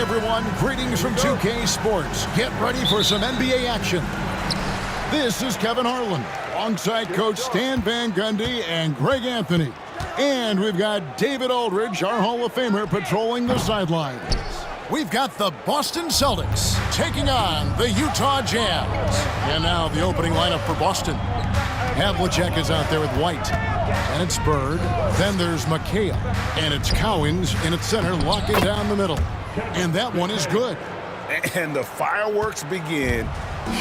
everyone. Greetings from 2K Sports. Get ready for some NBA action. This is Kevin Harlan, alongside Coach Stan Van Gundy and Greg Anthony. And we've got David Aldridge, our Hall of Famer, patrolling the sidelines. We've got the Boston Celtics taking on the Utah Jazz. And now the opening lineup for Boston. Havlicek is out there with White. And it's Bird. Then there's McHale. And it's Cowings in its center, locking down the middle. And that one is good. And the fireworks begin.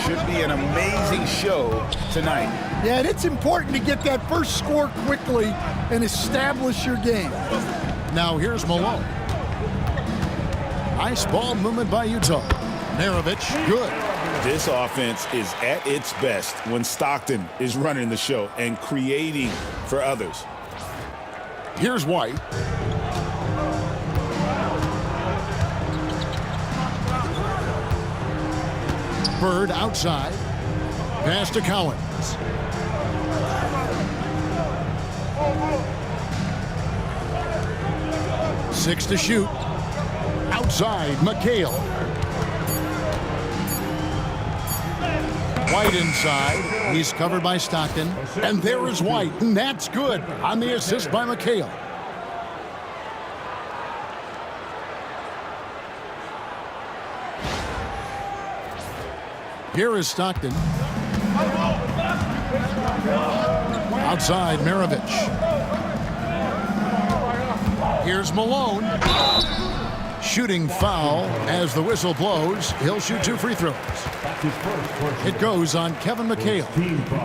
Should be an amazing show tonight. Yeah, and it's important to get that first score quickly and establish your game. Now here's Malone. Nice ball movement by Utah. Maravich, good. This offense is at its best when Stockton is running the show and creating for others. Here's White. Bird outside. Pass to Cowens. Six to shoot. Outside, McHale. White inside. He's covered by Stockton. And there is White. And that's good on the assist by McHale. Here is Stockton. Outside, Maravich. Here's Malone. Shooting foul as the whistle blows. He'll shoot 2 free throws. It goes on Kevin McHale.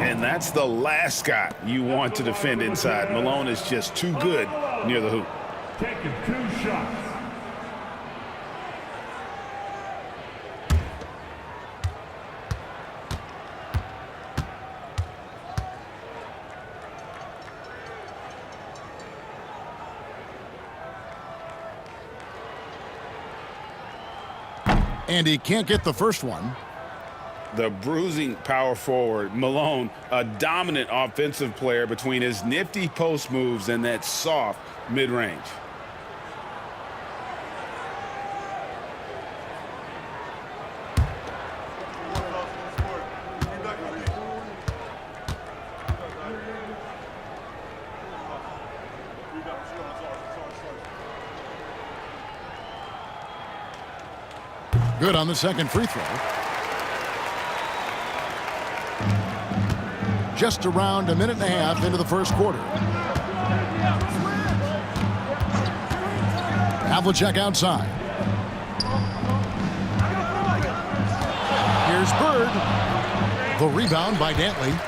And that's the last guy you want to defend inside. Malone is just too good near the hoop. Taking 2 shots. And he can't get the first one. The bruising power forward, Malone, a dominant offensive player between his nifty post moves and that soft mid-range. Good on the second free throw. Just around a minute and a half into the first quarter. Havlicek outside. Here's Bird. The rebound by Dantley.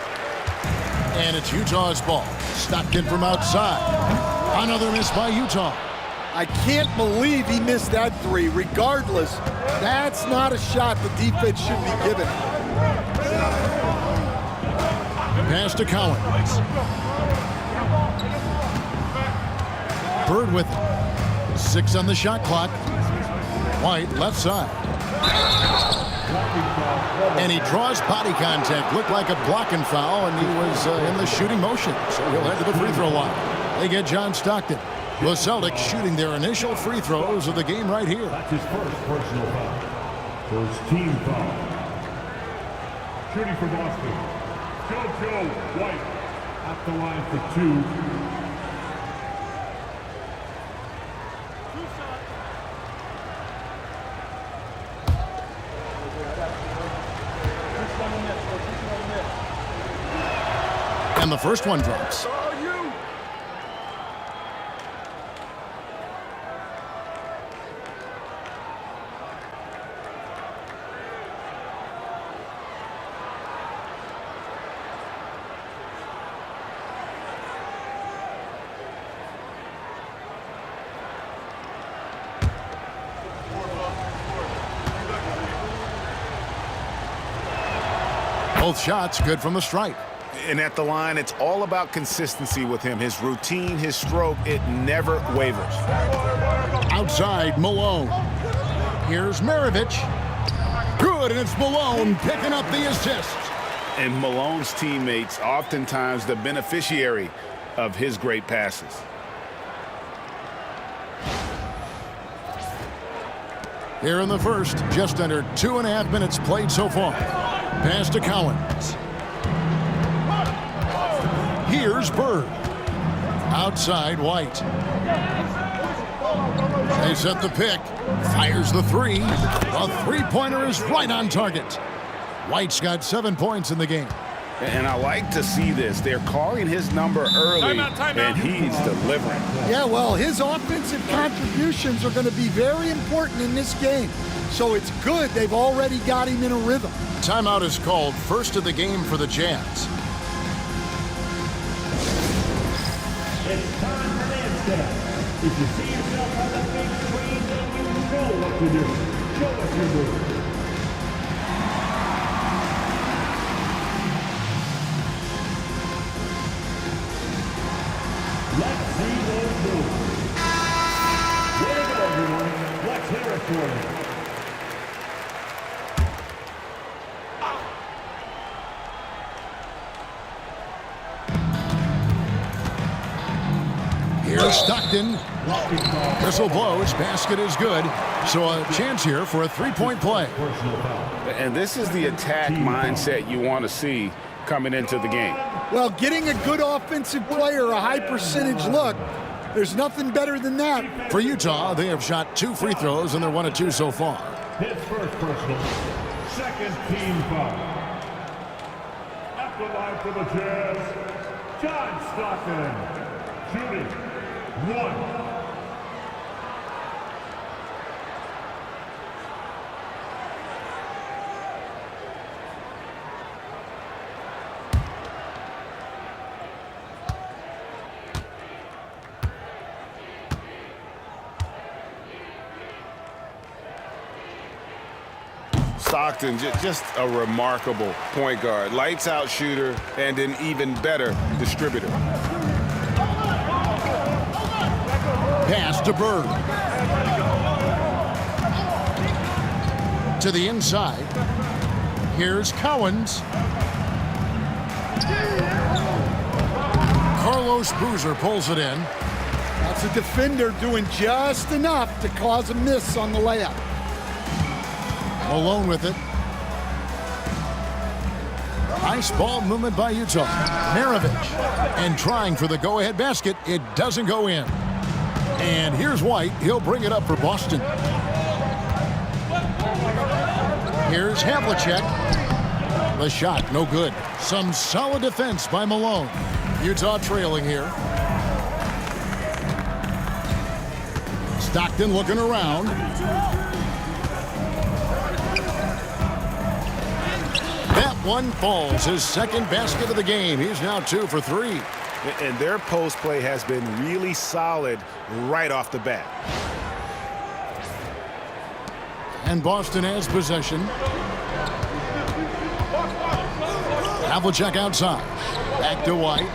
And it's Utah's ball. Stockton from outside. Another miss by Utah. I can't believe he missed that 3. Regardless, that's not a shot the defense should be given. Pass to Cowens. Bird with it. 6 on the shot clock. White left side. And he draws body contact. Looked like a blocking foul, and he was in the shooting motion. So he'll head to the free throw line. They get John Stockton. The Celtics shooting their initial free throws of the game right here. That's his first personal foul. First team foul. Shooting for Boston. Joe White at the line for 2. And the first one drops. Both shots good from the stripe. And at the line, it's all about consistency with him. His routine, his stroke, it never wavers. Outside, Malone. Here's Maravich. Good, and it's Malone picking up the assist. And Malone's teammates oftentimes the beneficiary of his great passes. Here in the first, just under 2.5 minutes played so far. Pass to Collins. Here's Bird. Outside, White. They set the pick. Fires the three. A three-pointer is right on target. White's got 7 points in the game. And I like to see this. They're calling his number early, and he's delivering. Yeah, well, his offensive contributions are going to be very important in this game. So it's good they've already got him in a rhythm. Timeout is called, first of the game for the Jazz. It's time for dance step. If you see yourself on the big screen, then you know what to do. Show us your move. Let's see those moves. Way to go, everyone. Let's hear it for you. Here's Stockton. Whistle blows. Basket is good. So a chance here for a three-point play. And this is the attack mindset you want to see coming into the game. Well, getting a good offensive player a high percentage look, there's nothing better than that. For Utah, they have shot 2 free throws, and they're 1 of 2 so far. His first personal, second team foul. At the line for the Jazz, John Stockton, shooting 1. Stockton, just a remarkable point guard. Lights out shooter and an even better distributor. Pass to Bird. To the inside. Here's Collins. Carlos Boozer pulls it in. That's a defender doing just enough to cause a miss on the layup. Malone with it. Nice ball movement by Utah. Maravich. And trying for the go-ahead basket. It doesn't go in. And here's White. He'll bring it up for Boston. Here's Havlicek. The shot, no good. Some solid defense by Malone. Utah trailing here. Stockton looking around. That one falls. His second basket of the game. He's now 2 for 3. And their post play has been really solid right off the bat. And Boston has possession. Havlicek outside. Back to White.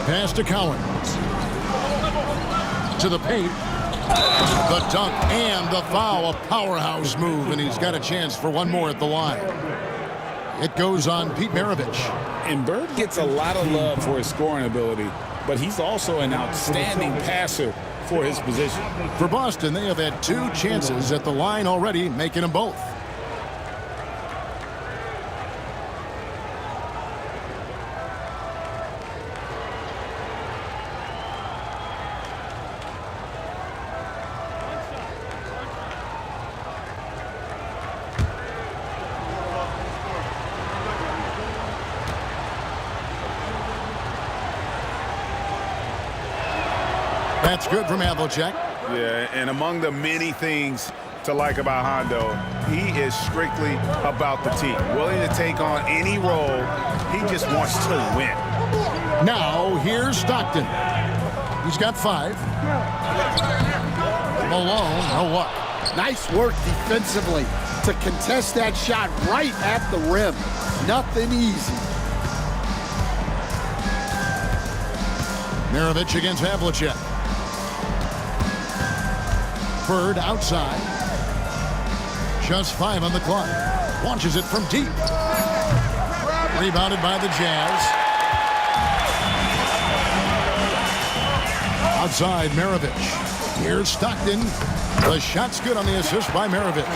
Pass to Collins. To the paint. The dunk and the foul. A powerhouse move, and he's got a chance for one more at the line. It goes on Pete Maravich. And Bird gets a lot of love for his scoring ability, but he's also an outstanding passer for his position. For Boston, they have had 2 chances at the line already, making them both. That's good from Havlicek. Yeah, and among the many things to like about Hondo, he is strictly about the team. Willing to take on any role. He just wants to win. Now, here's Stockton. He's got 5. Malone, no luck. Nice work defensively to contest that shot right at the rim. Nothing easy. Maravich against Havlicek. Bird outside. Just 5 on the clock. Launches it from deep. Rebounded by the Jazz. Outside, Maravich. Here's Stockton. The shot's good on the assist by Maravich.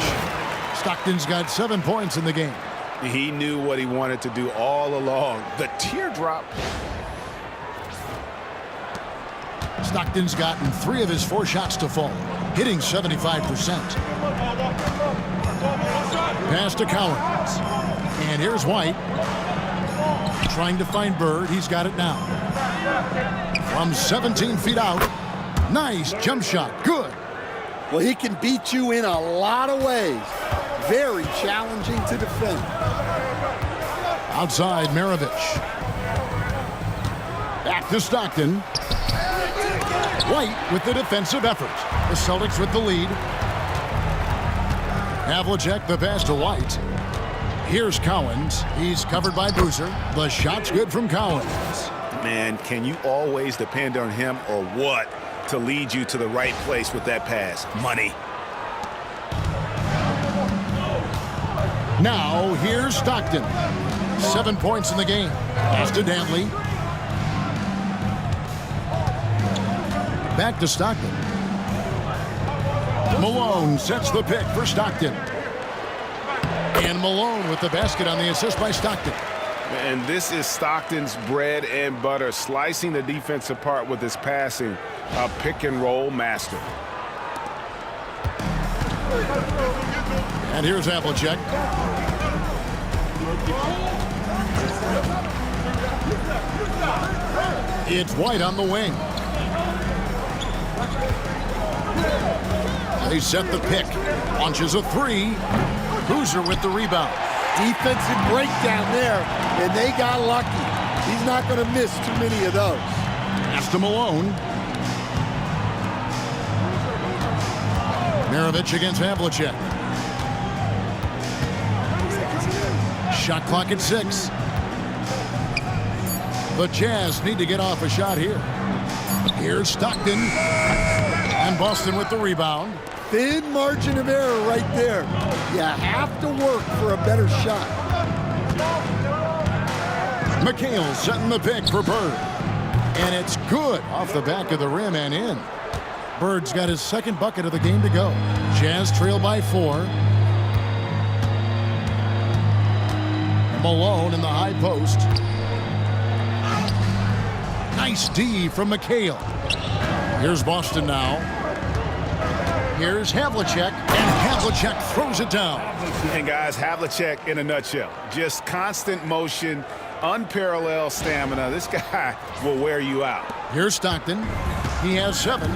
Stockton's got 7 points in the game. He knew what he wanted to do all along. The teardrop. Stockton's gotten 3 of his 4 shots to fall, hitting 75%. Pass to Collins. And here's White. Trying to find Bird. He's got it now. From 17 feet out. Nice jump shot. Good. Well, he can beat you in a lot of ways. Very challenging to defend. Outside, Maravich. Back to Stockton. White with the defensive effort. The Celtics with the lead. Havlicek the pass to White. Here's Collins. He's covered by Boozer. The shot's good from Collins. Man, can you always depend on him or what to lead you to the right place with that pass? Money. Now, here's Stockton. 7 points in the game. Pass to Dantley. Back to Stockton. Malone sets the pick for Stockton. And Malone with the basket on the assist by Stockton. And this is Stockton's bread and butter, slicing the defense apart with his passing. A pick-and-roll master. And here's Havlicek. It's White on the wing. They set the pick. Launches a 3. Boozer with the rebound. Defensive breakdown there, and they got lucky. He's not going to miss too many of those. Pass to Malone. Maravich against Havlicek. Shot clock at 6. The Jazz need to get off a shot here. Here's Stockton. And Boston with the rebound. Thin margin of error right there. You have to work for a better shot. McHale setting the pick for Bird. And it's good off the back of the rim and in. Bird's got his second bucket of the game to go. Jazz trail by 4. Malone in the high post. Nice D from McHale. Here's Boston now. Here's Havlicek, and Havlicek throws it down. And guys, Havlicek in a nutshell. Just constant motion, unparalleled stamina. This guy will wear you out. Here's Stockton. He has 7.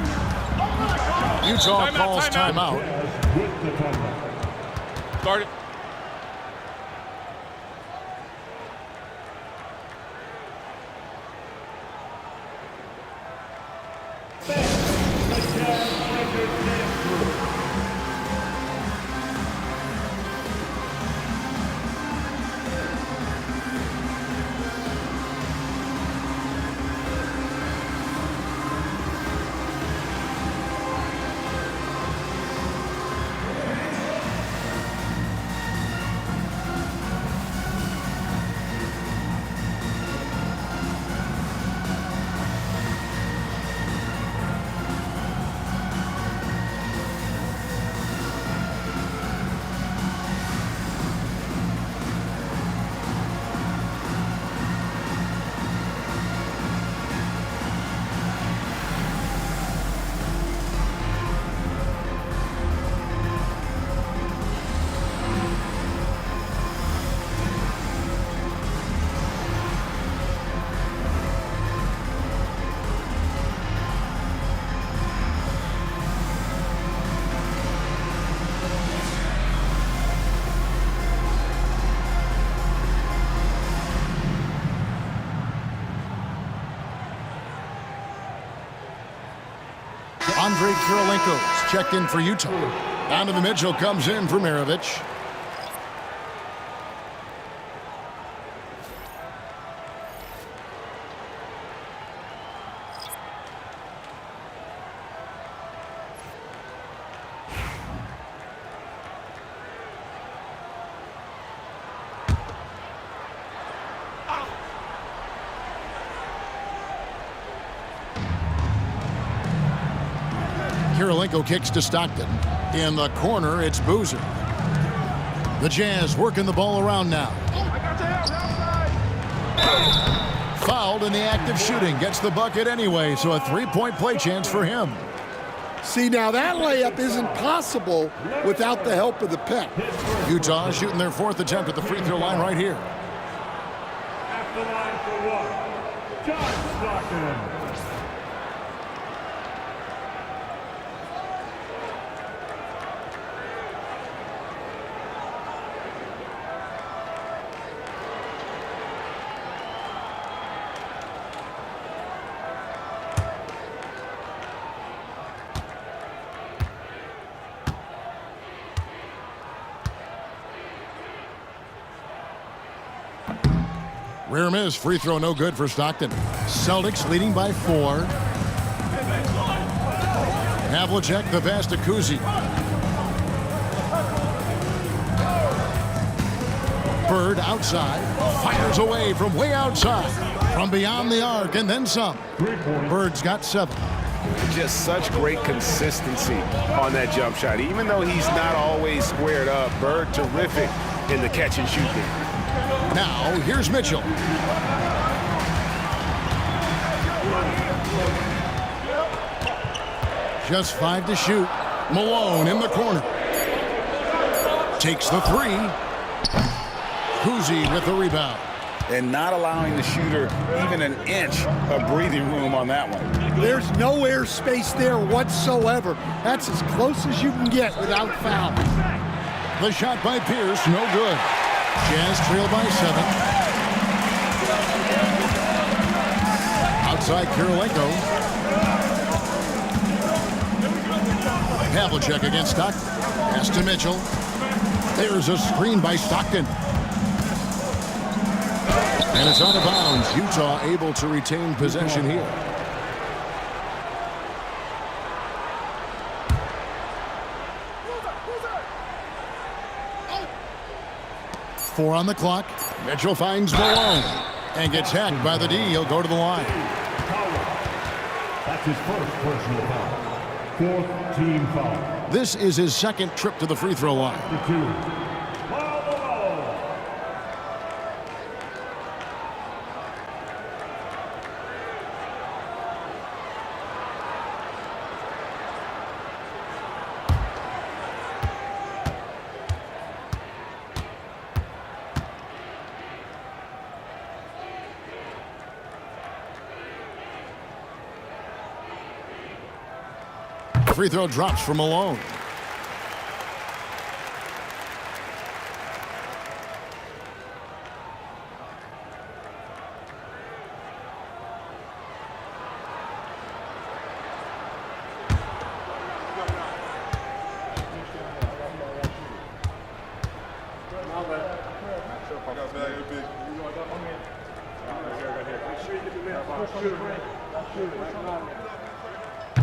Utah calls timeout. Guard it. Andre Kirilenko's checked in for Utah. Donovan Mitchell comes in for Maravich. Kirilenko kicks to Stockton. In the corner, it's Boozer. The Jazz working the ball around now. Fouled in the act of shooting. Gets the bucket anyway, so a three-point play chance for him. See, now that layup isn't possible without the help of the pick. Utah shooting their fourth attempt at the free throw line right here. At the line for one, John Stockton. Rear miss, free throw no good for Stockton. Celtics leading by 4. Havlicek the pass to Kuzi. Bird outside, fires away from way outside, from beyond the arc and then some. Bird's got 7. Just such great consistency on that jump shot. Even though he's not always squared up, Bird terrific in the catch and shoot game. Now, here's Mitchell. Just 5 to shoot. Malone in the corner. Takes the 3. Kuzi with the rebound. And not allowing the shooter even an inch of breathing room on that one. There's no air space there whatsoever. That's as close as you can get without foul. The shot by Pierce, no good. Jazz trail by 7. Outside Kirilenko. Havlicek against Stockton. Pass to Mitchell. There's a screen by Stockton. And it's out of bounds. Utah able to retain possession here. Four on the clock. Mitchell finds Malone and gets hacked by the D. He'll go to the line. That's his first personal foul. 4th team foul. This is his second trip to the free throw line. The 2. Free throw drops for Malone.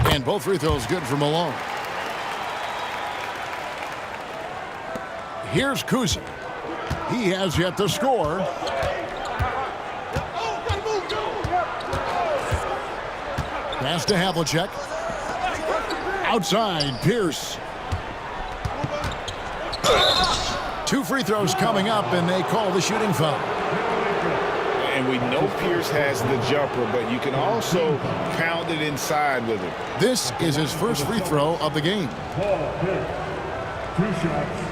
And both free throws good for Malone. Here's Kuzi. He has yet to score. Pass to Havlicek. Outside, Pierce. 2 free throws coming up, and they call the shooting foul. And we know Pierce has the jumper, but you can also pound it inside with him. This is his first free throw of the game. Paul Pierce. 2 shots.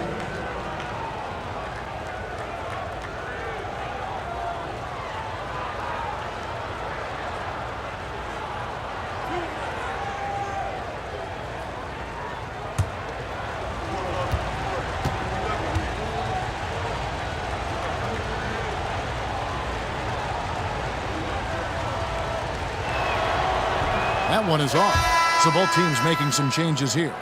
That one is off. So both teams making some changes here.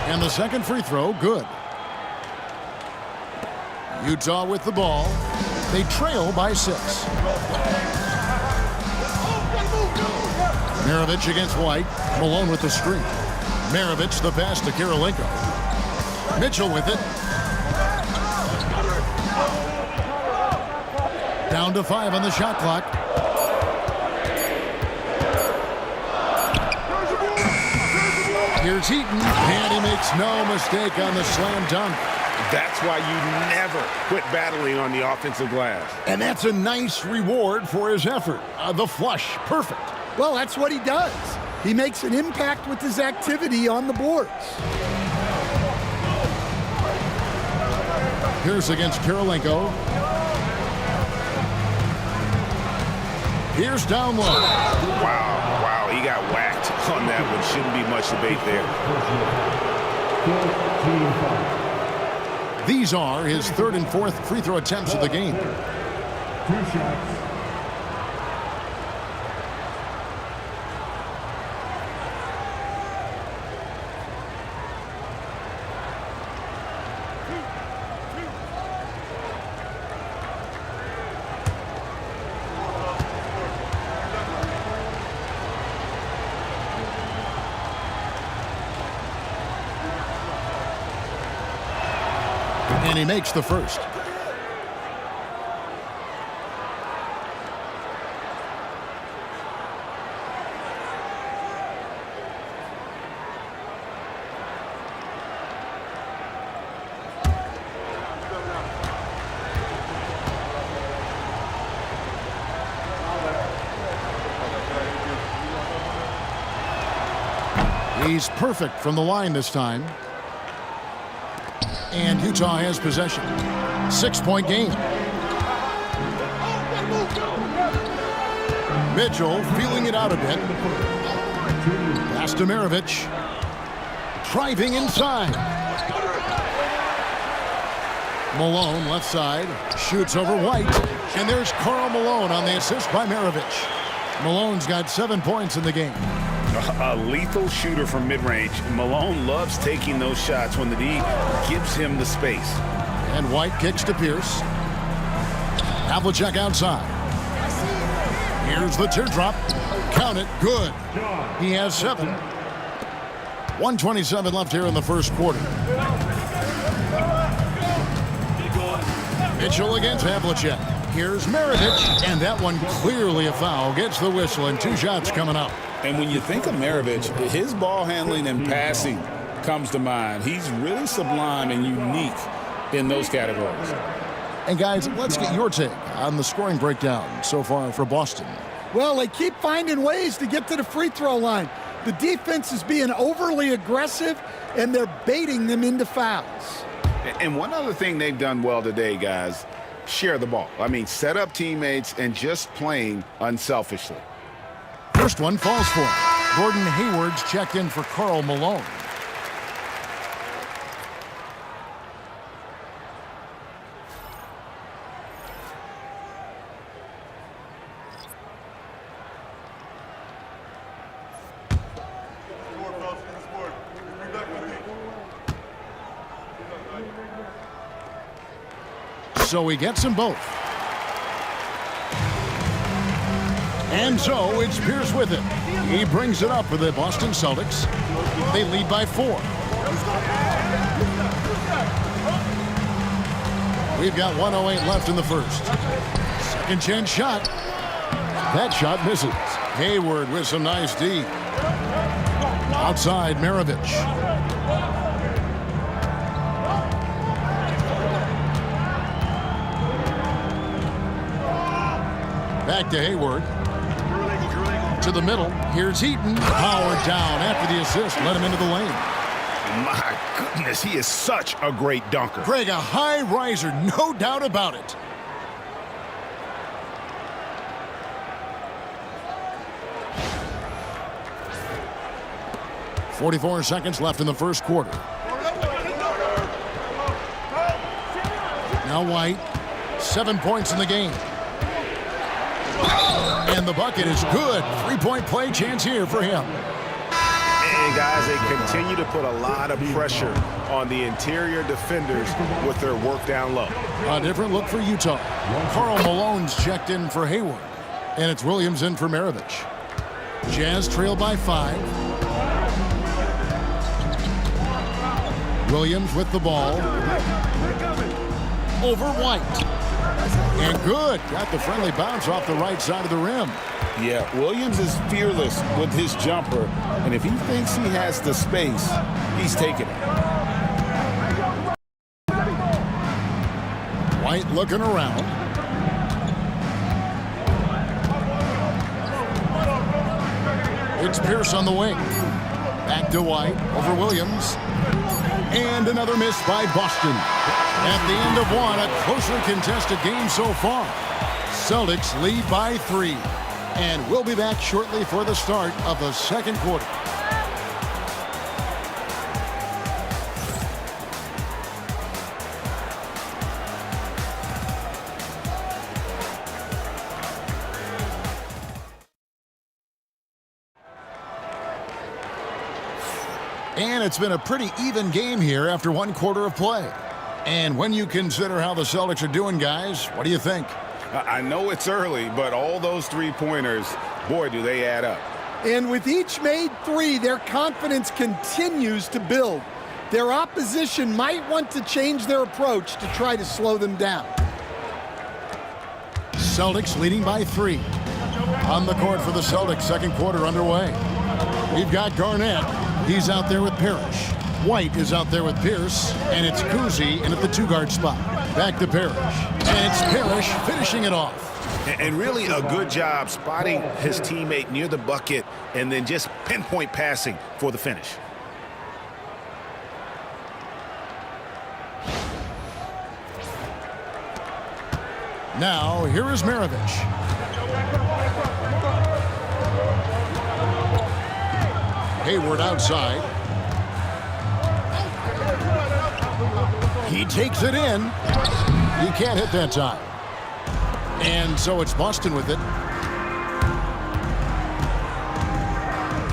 And the second free throw, good. Utah with the ball. They trail by 6. Maravich against White. Malone with the screen. Maravich the pass to Karolinko. Mitchell with it. Down to 5 on the shot clock. Here's Heaton, and he makes no mistake on the slam dunk. That's why you never quit battling on the offensive glass. And that's a nice reward for his effort. The flush, perfect. Well, that's what he does. He makes an impact with his activity on the boards. Pierce against Karolinko. Pierce down low. Wow, he got whacked on that one. Shouldn't be much debate there. These are his 3rd and 4th free throw attempts of the game. 2 shots. And he makes the first. He's perfect from the line this time. And Utah has possession. 6-point game. Mitchell feeling it out a bit. Pass to Maravich. Driving inside. Malone left side. Shoots over White. And there's Karl Malone on the assist by Maravich. Malone's got 7 points in the game. A lethal shooter from mid-range. Malone loves taking those shots when the D gives him the space. And White kicks to Pierce. Havlicek outside. Here's the teardrop. Count it. Good. He has 7. 1:27 left here in the first quarter. Mitchell against Havlicek. Here's Maravich. And that one clearly a foul. Gets the whistle and 2 shots coming up. And when you think of Maravich, his ball handling and passing comes to mind. He's really sublime and unique in those categories. And guys, let's get your take on the scoring breakdown so far for Boston. Well, they keep finding ways to get to the free throw line. The defense is being overly aggressive, and they're baiting them into fouls. And one other thing they've done well today, guys, share the ball. I mean, set up teammates and just playing unselfishly. First one falls for him. Gordon Hayward's checked in for Karl Malone. So he gets them both. And so it's Pierce with it. He brings it up for the Boston Celtics. They lead by 4. We've got 1:08 left in the first. Second chance shot. That shot misses. Hayward with some nice D. Outside Maravich. Back to Hayward. To the middle. Here's Heaton. Powered down after the assist. Let him into the lane. My goodness, he is such a great dunker. Greg, a high riser, no doubt about it. .44 seconds left in the first quarter. Now White. 7 points in the game. And the bucket is good. 3-point play chance here for him. And guys, they continue to put a lot of pressure on the interior defenders with their work down low. A different look for Utah. Karl Malone's checked in for Hayward. And it's Williams in for Maravich. Jazz trail by 5. Williams with the ball. Over White. And good. Got the friendly bounce off the right side of the rim. Yeah, Williams is fearless with his jumper, and if he thinks he has the space, he's taking it. White looking around. It's Pierce on the wing. Back to White over Williams. And another miss by Boston. At the end of one, a closely contested game so far. Celtics lead by 3. And we'll be back shortly for the start of the second quarter. And it's been a pretty even game here after one quarter of play. And when you consider how the Celtics are doing, guys, what do you think? I know it's early, but all those three-pointers, boy, do they add up. And with each made 3, their confidence continues to build. Their opposition might want to change their approach to try to slow them down. Celtics leading by 3. On the court for the Celtics, second quarter underway. We've got Garnett. He's out there with Parrish. White is out there with Pierce, and it's Kuzi in at the 2-guard spot. Back to Parrish, and it's Parrish finishing it off. And really a good job spotting his teammate near the bucket and then just pinpoint passing for the finish. Now, here is Maravich. Hayward outside. He takes it in. He can't hit that time. And so it's Boston with it.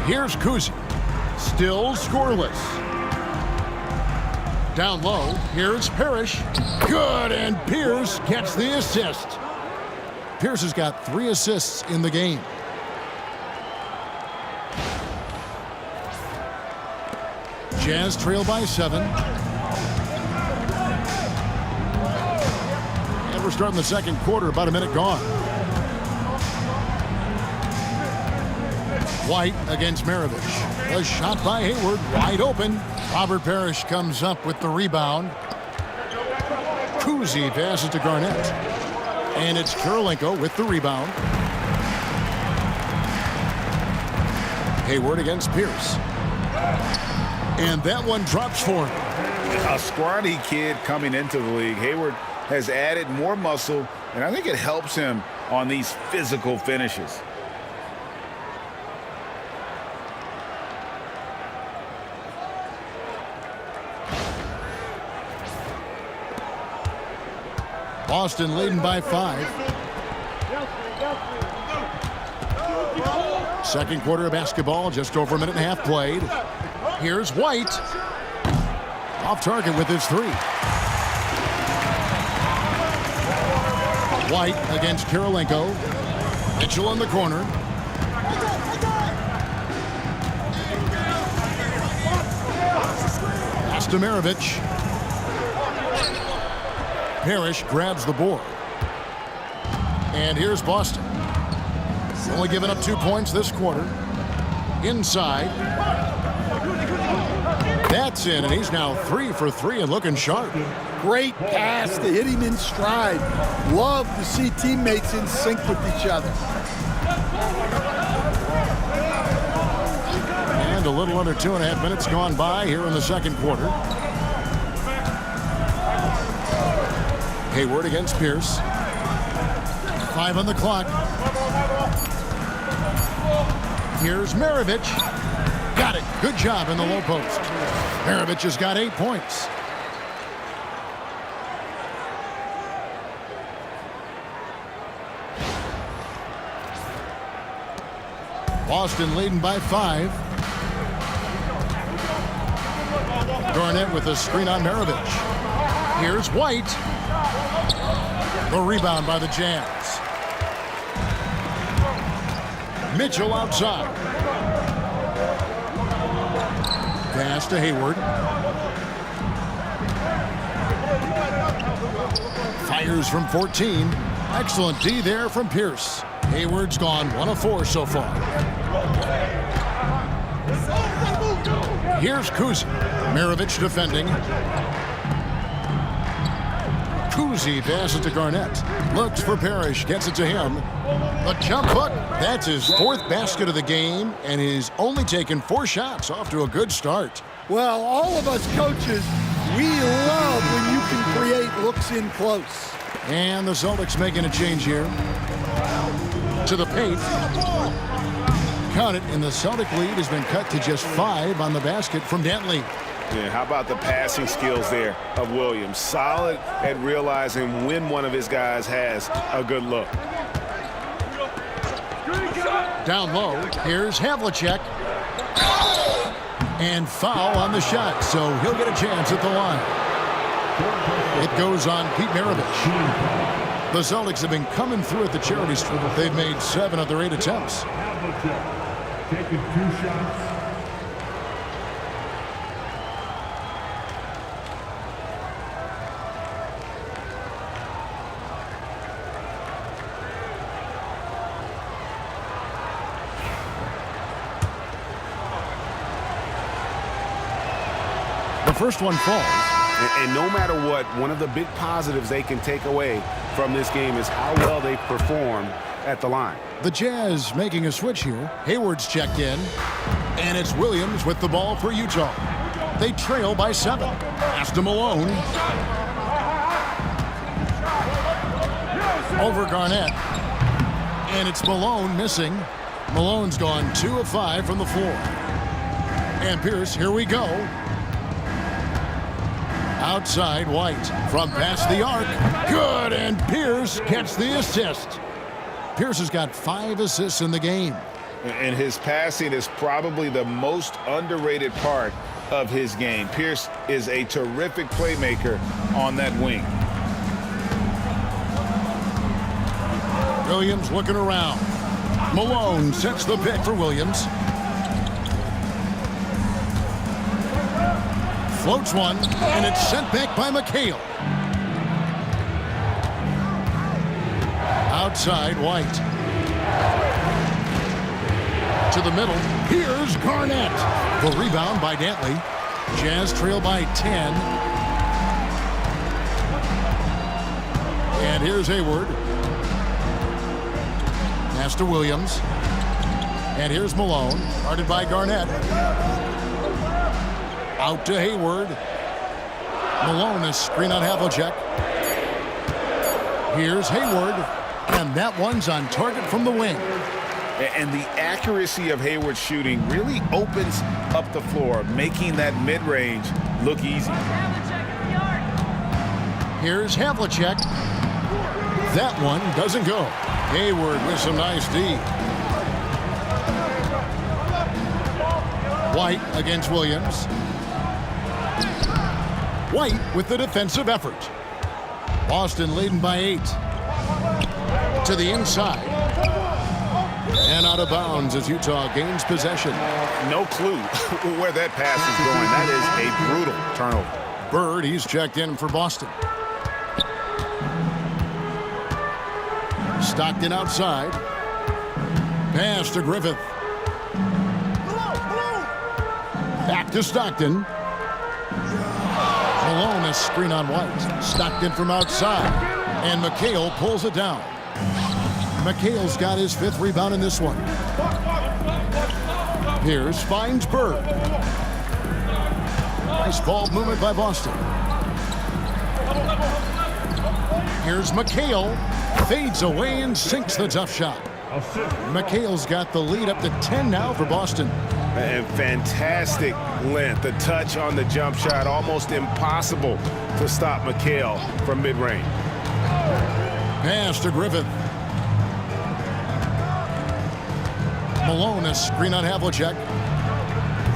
Here's Kuzi. Still scoreless. Down low, here's Parrish. Good, and Pierce gets the assist. Pierce has got 3 assists in the game. Jazz trail by 7. And we're starting the second quarter, about a minute gone. White against Maravich. A shot by Hayward, wide open. Robert Parrish comes up with the rebound. Kuzi passes to Garnett. And it's Kirilenko with the rebound. Hayward against Pierce. And that one drops for him. A scrawny kid coming into the league. Hayward has added more muscle, and I think it helps him on these physical finishes. Boston leading by 5. Second quarter of basketball, just over a minute and a half played. Here's White. Off target with his 3. White against Kirilenko. Mitchell in the corner. Pass to Maravich. Parrish grabs the board. And here's Boston. Only giving up 2 points this quarter. Inside. That's in, and he's now 3 for 3 and looking sharp. Great pass to hit him in stride. Love to see teammates in sync with each other. And a little under 2.5 minutes gone by here in the second quarter. Hayward against Pierce. 5 on the clock. Here's Maravich. Got it. Good job in the low post. Maravich has got 8 points. Boston leading by 5. Garnett with a screen on Maravich. Here's White. The rebound by the Jazz. Mitchell outside. Pass to Hayward. Fires from 14. Excellent D there from Pierce. Hayward's gone 1 of 4 so far. Here's Kuzi. Maravich defending. Kuzi passes to Garnett. Looks for Parrish. Gets it to him. The jump hook. That's his 4th basket of the game, and he's only taken 4 shots. Off to a good start. Well, all of us coaches, we love when you can create looks in close. And the Celtics making a change here. To the paint. Count it, and the Celtic lead has been cut to just 5 on the basket from Dantley. Yeah, how about the passing skills there of Williams? Solid at realizing when one of his guys has a good look. Down low, here's Havlicek. And foul on the shot, so he'll get a chance at the line. It goes on Pete Maravich. The Celtics have been coming through at the charity strip. They've made 7 of their 8 attempts. Taking 2 shots. The first one falls. And no matter what, one of the big positives they can take away from this game is how well they performed at the line. The Jazz making a switch here. Hayward's checked in. And it's Williams with the ball for Utah. They trail by 7. Pass to Malone. Over Garnett. And it's Malone missing. Malone's gone 2 of 5 from the floor. And Pierce, here we go. Outside White from past the arc. Good, and Pierce gets the assist. Pierce has got 5 assists in the game. And his passing is probably the most underrated part of his game. Pierce is a terrific playmaker on that wing. Williams looking around. Malone sets the pick for Williams. Floats one, and it's sent back by McHale. Outside White. To the middle. Here's Garnett. The rebound by Dantley. Jazz trail by 10. And here's Hayward. Pass to Williams. And here's Malone. Guarded by Garnett. Out to Hayward. Malone is screen on Havlicek. Here's Hayward. And that one's on target from the wing. And the accuracy of Hayward's shooting really opens up the floor, making that mid-range look easy. Here's Havlicek. That one doesn't go. Hayward with some nice D. White against Williams. White with the defensive effort. Boston leading by 8. To the inside. And out of bounds as Utah gains possession. No clue where that pass is going. That is a brutal turnover. Bird, he's checked in for Boston. Stockton outside. Pass to Griffith. Back to Stockton. Malone a screen on White. Stockton from outside. And McHale pulls it down. McHale's got his 5th rebound in this one. Pierce finds Bird. Nice ball movement by Boston. Here's McHale. Fades away and sinks the tough shot. McHale's got the lead up to 10 now for Boston. And fantastic length. The touch on the jump shot, almost impossible to stop McHale from mid-range. Pass to Griffith. Malone a screen on Havlicek.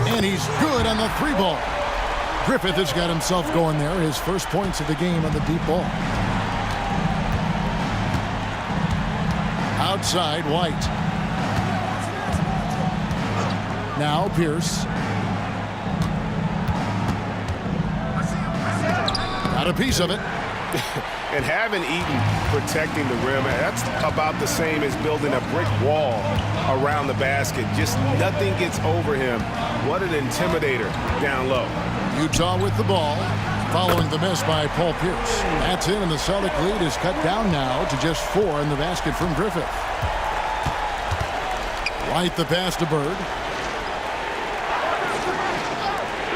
And he's good on the 3 ball. Griffith has got himself going there. His first points of the game on the deep ball. Outside, White. Now Pierce. Got a piece of it. And having Eaton protecting the rim, that's about the same as building a brick wall around the basket. Just nothing gets over him. What an intimidator down low. Utah with the ball, following the miss by Paul Pierce. That's in, and the Celtic lead is cut down now to just 4 in the basket from Griffith. White the pass to Bird.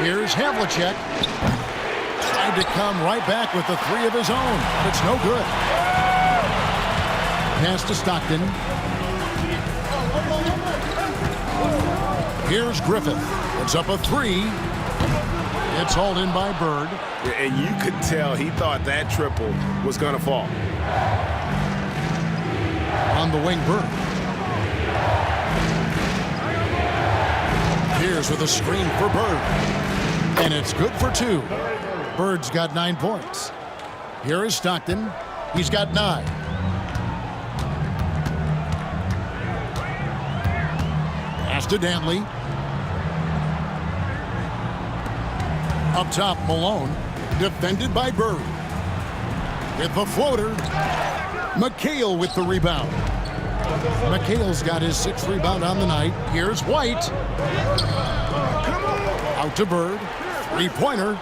Here's Havlicek. Tried to come right back with the 3 of his own. It's no good. Pass to Stockton. Here's Griffith. It's up a 3. It's hauled in by Bird. And you could tell he thought that triple was going to fall. On the wing, Bird. Here's with a screen for Bird. And it's good for 2. Bird's got 9 points. Here is Stockton. He's got 9. Pass to Dantley. Up top, Malone. Defended by Bird. With the floater. McHale with the rebound. McHale's got his 6th rebound on the night. Here's White. Out to Bird. 3-pointer.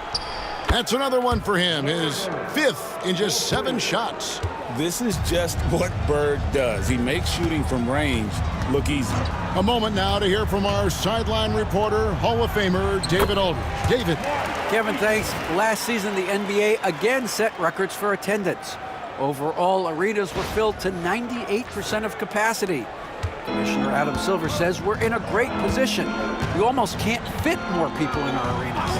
That's another one for him. His 5th in just 7 shots. This is just what Bird does. He makes shooting from range look easy. A moment now to hear from our sideline reporter, Hall of Famer David Aldridge. David. Kevin, thanks. Last season, the NBA again set records for attendance. Overall, arenas were filled to 98% of capacity. Commissioner Adam Silver says we're in a great position. You almost can't fit more people in our arenas.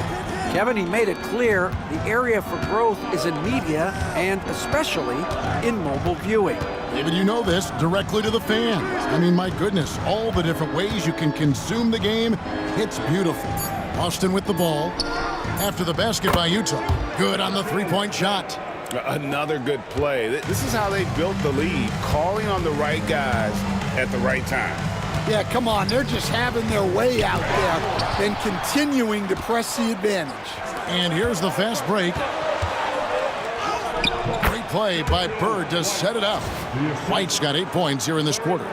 Kevin, he made it clear the area for growth is in media and especially in mobile viewing. David, you know this, directly to the fans. I mean, my goodness, all the different ways you can consume the game. It's beautiful. Austin with the ball. After the basket by Utah. Good on the 3-point shot. Another good play. This is how they built the lead, calling on the right guys at the right time. Yeah, come on. They're just having their way out there and continuing to press the advantage. And here's the fast break. Great play by Bird to set it up. White's got 8 points here in this quarter.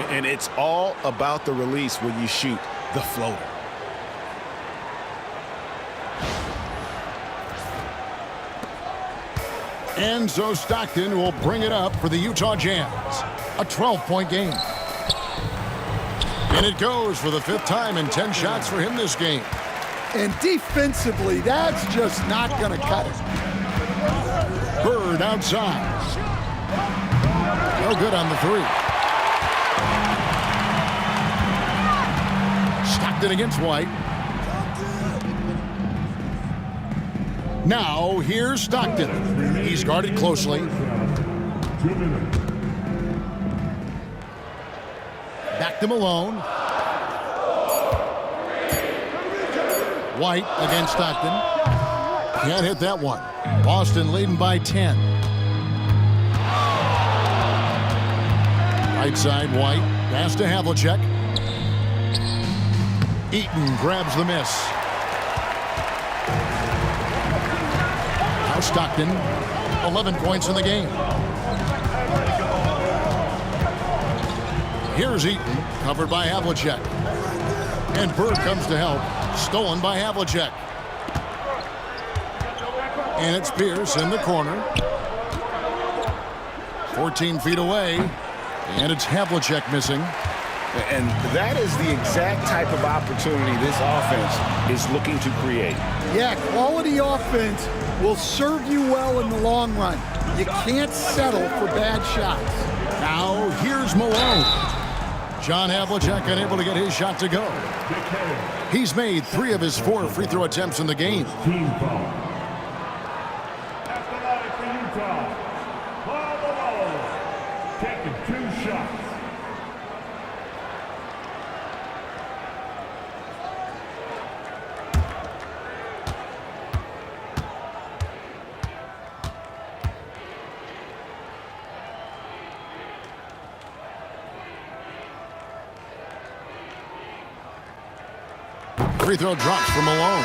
And it's all about the release when you shoot the floater. And so Stockton will bring it up for the Utah Jazz. A 12-point game. And it goes for the 5th time in 10 shots for him this game. And defensively, that's just not going to cut it. Bird outside. No good on the 3. Stockton against White. Now, here's Stockton. He's guarded closely. 2 minutes. Back to Malone. White against Stockton. Can't hit that one. Boston leading by 10. Right side, White. Pass to Havlicek. Eaton grabs the miss. Now Stockton, 11 points in the game. Here's Eaton, covered by Havlicek. And Bird comes to help, stolen by Havlicek. And it's Pierce in the corner. 14 feet away, and it's Havlicek missing. And that is the exact type of opportunity this offense is looking to create. Yeah, quality offense will serve you well in the long run. You can't settle for bad shots. Now, here's Malone. John Havlicek unable to get his shot to go. He's made 3 of his 4 free throw attempts in the game. Team foul. At the line for Utah, Paul Malone, taking 2 shots. free throw drops from Malone.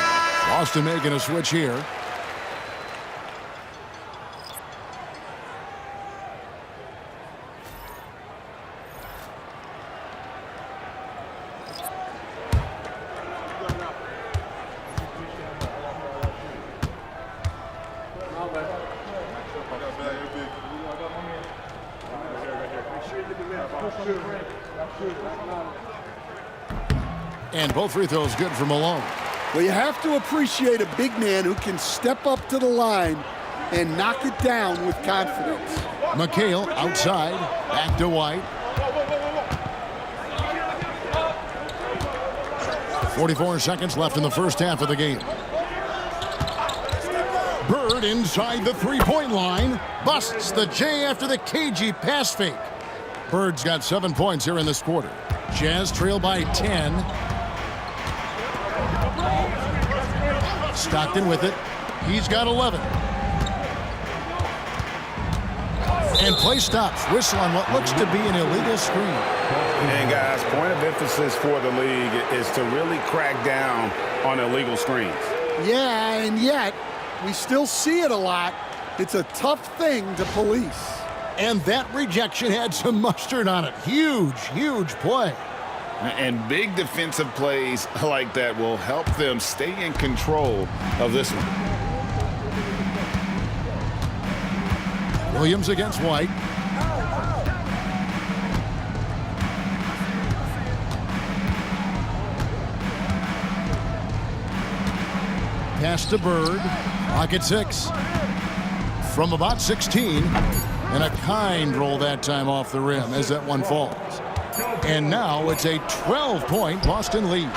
Boston making a switch here. And both free throws good for Malone. Well, you have to appreciate a big man who can step up to the line and knock it down with confidence. McHale outside, back to White. 44 seconds left in the first half of the game. Bird inside the three-point line. Busts the J after the cagey pass fake. Bird's got 7 points here in this quarter. Jazz trail by 10. Stockton with it. He's got 11. And play stops. Whistle on what looks to be an illegal screen. And guys, point of emphasis for the league is to really crack down on illegal screens. Yeah, and yet we still see it a lot. It's a tough thing to police. And that rejection had some mustard on it. Huge, huge play. And big defensive plays like that will help them stay in control of this one. Williams against White. Pass to Bird. Clock at 6. From about 16. And a kind roll that time off the rim as that one falls. And now it's a 12-point Boston lead.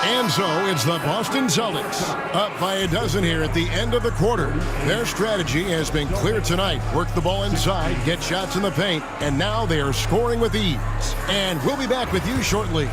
And so it's the Boston Celtics up by a dozen here at the end of the quarter. Their strategy has been clear tonight. Work the ball inside, get shots in the paint, and now they are scoring with ease. And we'll be back with you shortly.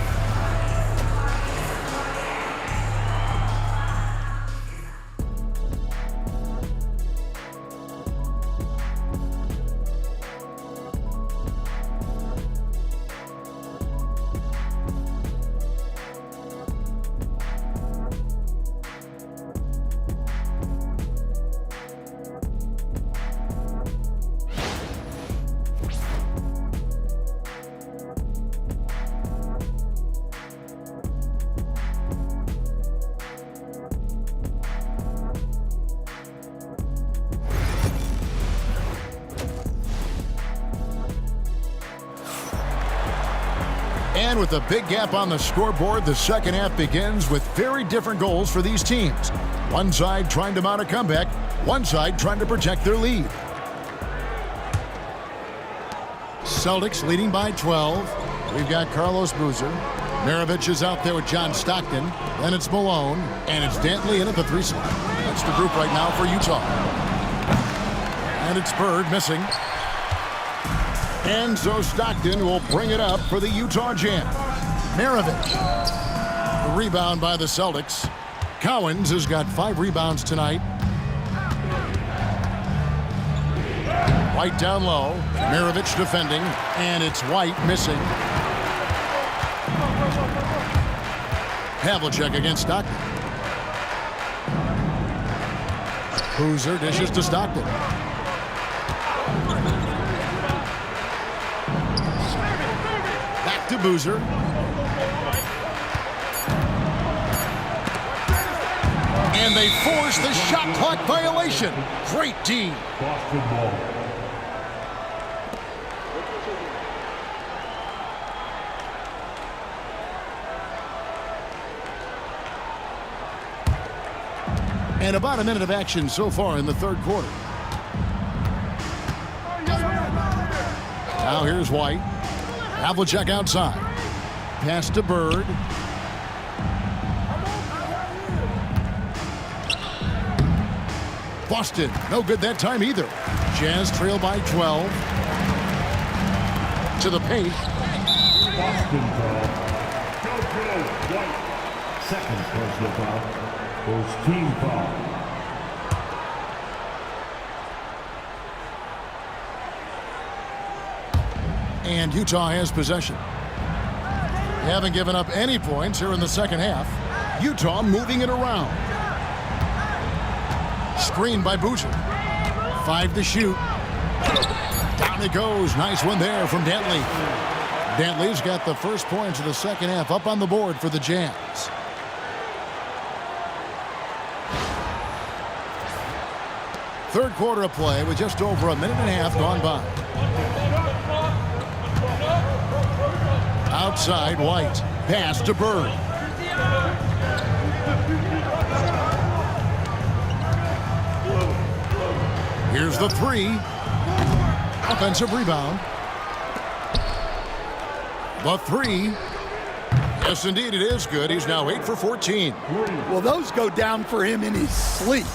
And with a big gap on the scoreboard, the second half begins with very different goals for these teams. One side trying to mount a comeback, one side trying to protect their lead. Celtics leading by 12. We've got Carlos Boozer. Maravich is out there with John Stockton. Then it's Malone, and it's Dantley in at the 3 slot. That's the group right now for Utah. And it's Bird missing. And so Stockton will bring it up for the Utah Jazz. Maravich. The rebound by the Celtics. Cowens has got 5 rebounds tonight. White down low. Maravich defending. And it's White missing. Havlicek against Stockton. Boozer dishes to Stockton. To Boozer. And they force the shot clock violation. Great D. Boston ball. And about a minute of action so far in the third quarter. Now here's White. Havlicek outside. Pass to Bird. Boston, no good that time either. Jazz trail by 12. To the paint. Boston foul. White. Second personal foul. First team foul. And Utah has possession. They haven't given up any points here in the second half. Utah moving it around. Screen by Boozer. 5 to shoot. Down it goes. Nice one there from Dantley. Dantley's got the first points of the second half up on the board for the Jazz. Third quarter of play with just over a minute and a half gone by. Outside, White. Pass to Bird. Here's the three. Offensive rebound. The three. Yes, indeed, it is good. He's now 8 for 14. Well, those go down for him in his sleep.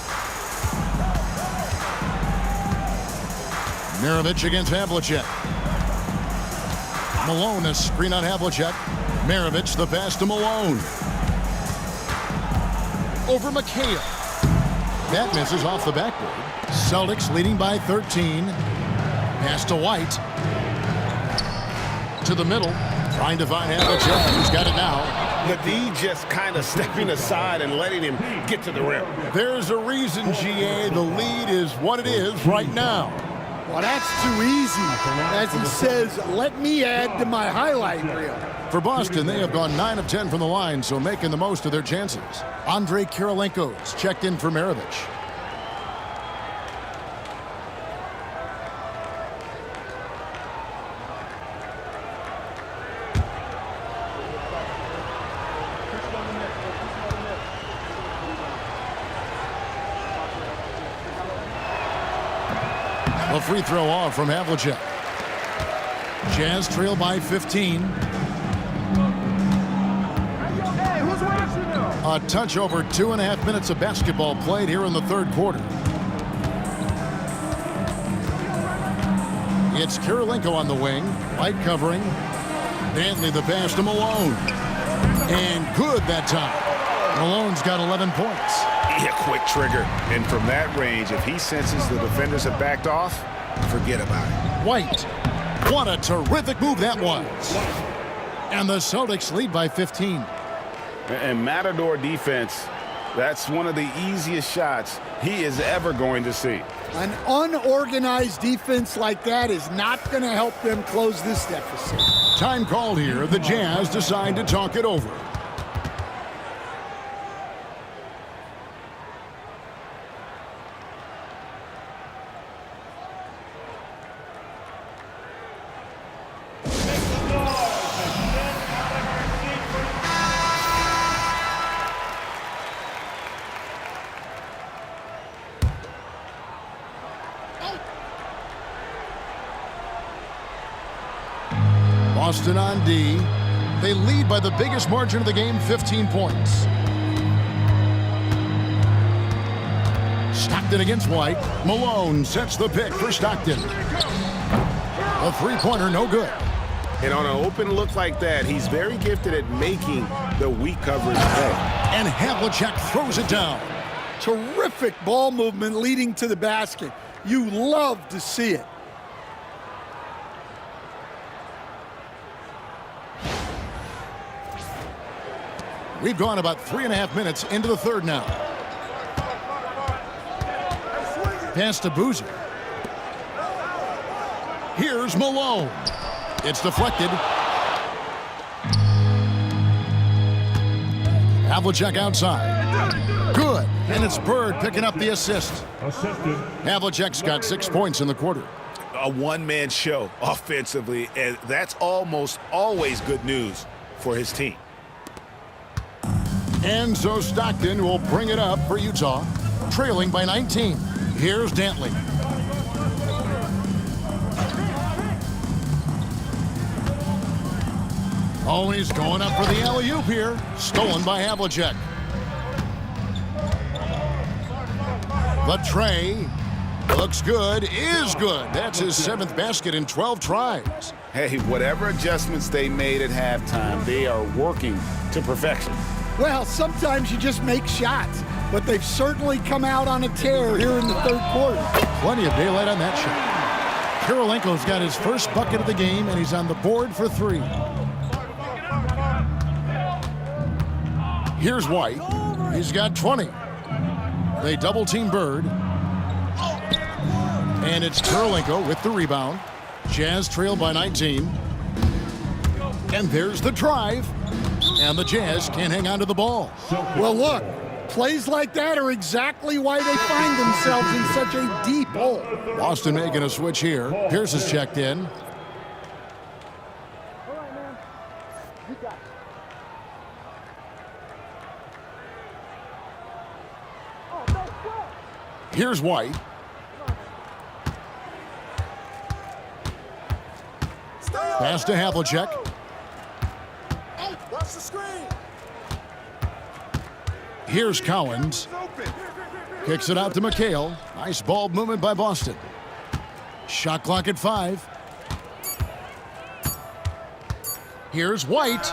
Maravich against Havlicek. Malone, a screen on Havlicek. Maravich, the pass to Malone. Over McHale. That misses off the backboard. Celtics leading by 13. Pass to White. To the middle. Trying to find Havlicek. He's got it now. The D just kind of stepping aside and letting him get to the rim. There's a reason, GA. The lead is what it is right now. Well, that's too easy. As he says, let me add to my highlight reel. For Boston, they have gone 9 of 10 from the line, so making the most of their chances. Andre Kirilenko's checked in for Maravich. A free throw off from Havlicek. Jazz trail by 15. A touch over 2.5 minutes of basketball played here in the third quarter. It's Kirilenko on the wing. White covering. Dantley the pass to Malone. And good that time. Malone's got 11 points. A quick trigger. And from that range, if he senses the defenders have backed off, forget about it. White. What a terrific move that was. And the Celtics lead by 15. And Matador defense, that's one of the easiest shots he is ever going to see. An unorganized defense like that is not going to help them close this deficit. Time called here. The Jazz decide to talk it over. Boston on D. They lead by the biggest margin of the game, 15 points. Stockton against White. Malone sets the pick for Stockton. A three-pointer, no good. And on an open look like that, he's very gifted at making the weak coverage play. And Havlicek throws it down. Terrific ball movement leading to the basket. You love to see it. We've gone about 3.5 minutes into the third now. Pass to Boozer. Here's Malone. It's deflected. Havlicek outside. Good. And it's Bird picking up the assist. Havlicek's got 6 points in the quarter. A one-man show offensively, and that's almost always good news for his team. And so Stockton will bring it up for Utah, trailing by 19. Here's Dantley. Oh, he's going up for the alley-oop here. Stolen by Havlicek. The tray looks good, is good. That's his 7th basket in 12 tries. Hey, whatever adjustments they made at halftime, they are working to perfection. Well, sometimes you just make shots, but they've certainly come out on a tear here in the third quarter. Plenty of daylight on that shot. Kirilenko's got his first bucket of the game, and he's on the board for 3. Here's White. He's got 20. They double-team Bird. And it's Kirilenko with the rebound. Jazz trail by 19. And there's the drive. And the Jazz can't hang on to the ball. Well, look, plays like that are exactly why they find themselves in such a deep hole. Boston making a switch here. Pierce is checked in. Here's White. Pass to Havlicek. Watch the screen. Here's Cowens. Kicks it out to McHale. Nice ball movement by Boston. Shot clock at 5. Here's White.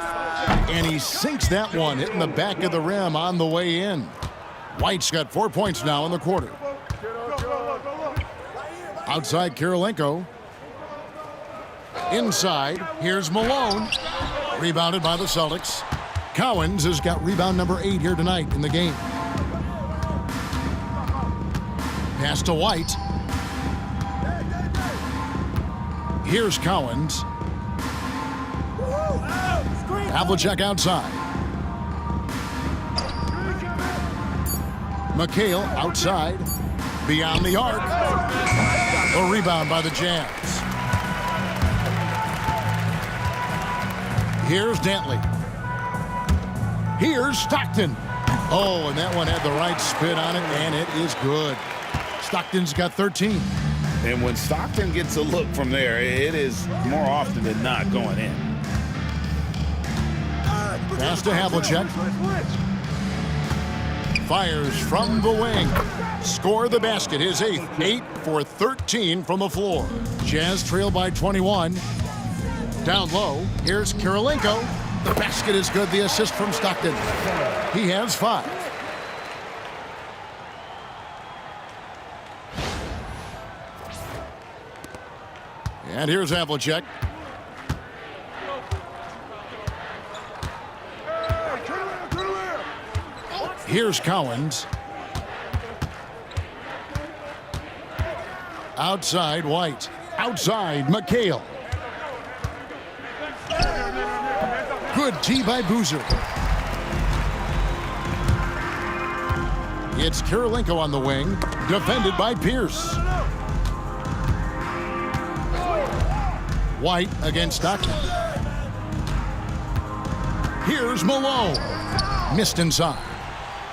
And he sinks that one, hitting the back of the rim on the way in. White's got 4 points now in the quarter. Outside Kirilenko. Inside, here's Malone. Rebounded by the Celtics. Cowens has got rebound number 8 here tonight in the game. Pass to White. Here's Cowens. Havlicek outside. McHale outside. Beyond the arc. A rebound by the Jazz. Here's Dantley. Here's Stockton. Oh, and that one had the right spin on it, and it is good. Stockton's got 13. And when Stockton gets a look from there, it is more often than not going in. Pass to Havlicek. Fires from the wing. Score the basket, his 8th. 8 for 13 from the floor. Jazz trail by 21. Down low, here's Kirilenko. The basket is good, the assist from Stockton. He has 5. And here's Havlicek. Here's Cowens. Outside White. Outside McHale. Good tee by Boozer. It's Kirilenko on the wing, defended by Pierce. White against Stockton. Here's Malone. Missed inside.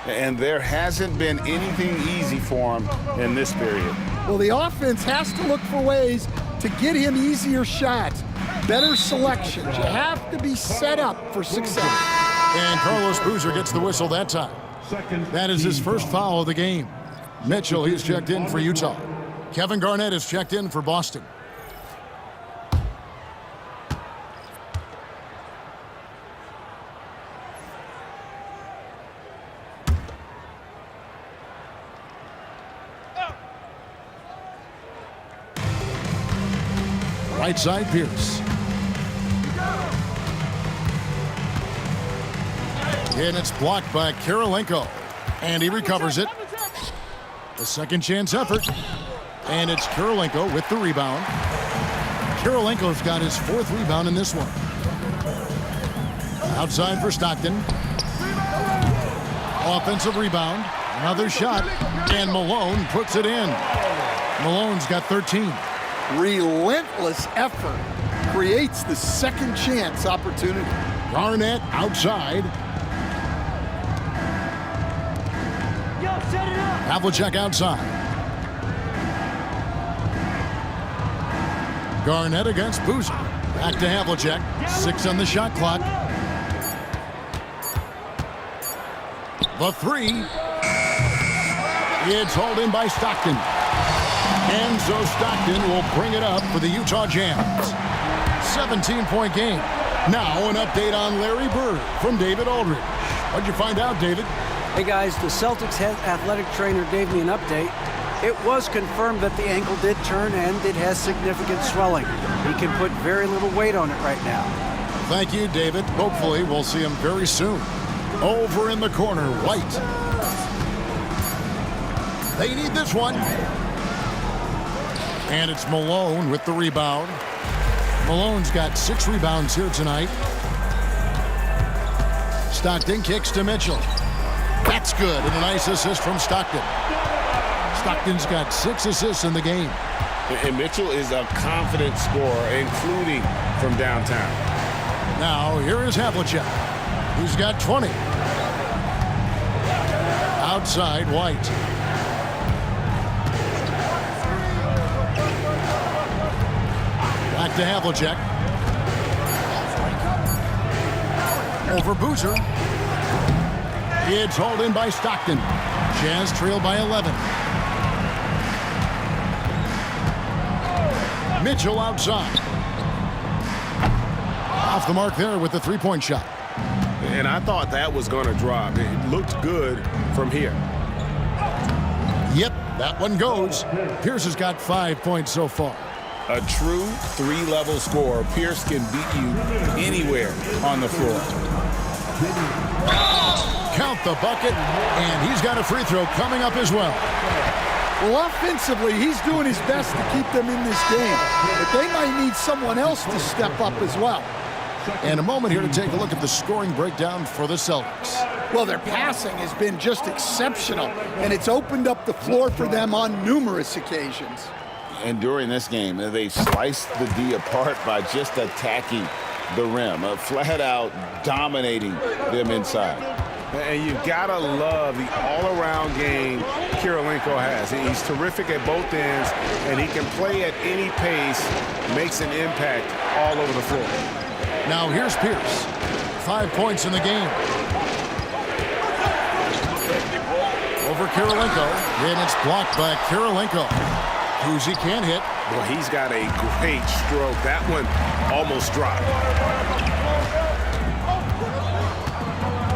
And there hasn't been anything easy for him in this period. Well, the offense has to look for ways to get him easier shots, better selections. You have to be set up for success. And Carlos Boozer gets the whistle that time. That is his first foul of the game. Mitchell, he's checked in for Utah. Kevin Garnett is checked in for Boston. Right side, Pierce. And it's blocked by Kirilenko. And he recovers it. A second chance effort. And it's Kirilenko with the rebound. Kirilenko's got his 4th rebound in this one. Outside for Stockton. Offensive rebound. Another shot. And Malone puts it in. Malone's got 13. Relentless effort creates the second chance opportunity. Garnett outside. Havlicek outside. Garnett against Boozer. Back to Havlicek. 6 on the shot clock. The 3. It's hauled in by Stockton. And so Stockton will bring it up for the Utah Jazz. 17-point game. Now an update on Larry Bird from David Aldridge. What'd you find out, David? Hey guys, the Celtics head athletic trainer gave me an update. It was confirmed that the ankle did turn and it has significant swelling. He can put very little weight on it right now. Thank you, David. Hopefully we'll see him very soon. Over in the corner, White. They need this one. And it's Malone with the rebound. Malone's got 6 rebounds here tonight. Stockton kicks to Mitchell. That's good, and a nice assist from Stockton. Stockton's got 6 assists in the game. And Mitchell is a confident scorer, including from downtown. Now, here is Havlicek, who's got 20. Outside, White. Back to Havlicek. Over Boozer. It's hauled in by Stockton. Jazz trail by 11. Mitchell outside. Off the mark there with the three-point shot. And I thought that was going to drop. It looked good from here. Yep, that one goes. Pierce has got 5 points so far. A true 3-level scorer. Pierce can beat you anywhere on the floor. Count the bucket, and he's got a free throw coming up as well. Well, offensively, he's doing his best to keep them in this game, but they might need someone else to step up as well. And a moment here to take a look at the scoring breakdown for the Celtics. Well, their passing has been just exceptional, and it's opened up the floor for them on numerous occasions. And during this game, they sliced the D apart by just attacking the rim, flat out dominating them inside. And you've got to love the all-around game Kirilenko has. He's terrific at both ends, and he can play at any pace, makes an impact all over the floor. Now here's Pierce. 5 points in the game. Over Kirilenko, and it's blocked by Kirilenko. Kuzi can't hit. Well, he's got a great stroke. That one almost dropped.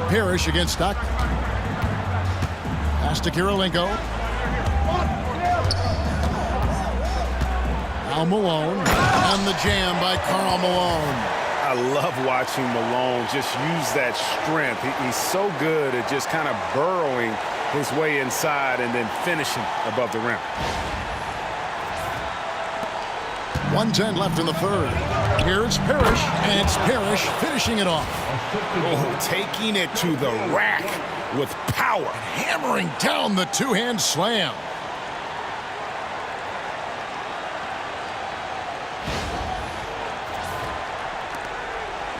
Parrish against Stockton. Pass to Kirilenko. Now Malone. And the jam by Karl Malone. I love watching Malone just use that strength. He's so good at just kind of burrowing his way inside and then finishing above the rim. 1:10 left in the third. Here's Parrish, and it's Parrish finishing it off. Oh, taking it to the rack with power. Hammering down the two-hand slam.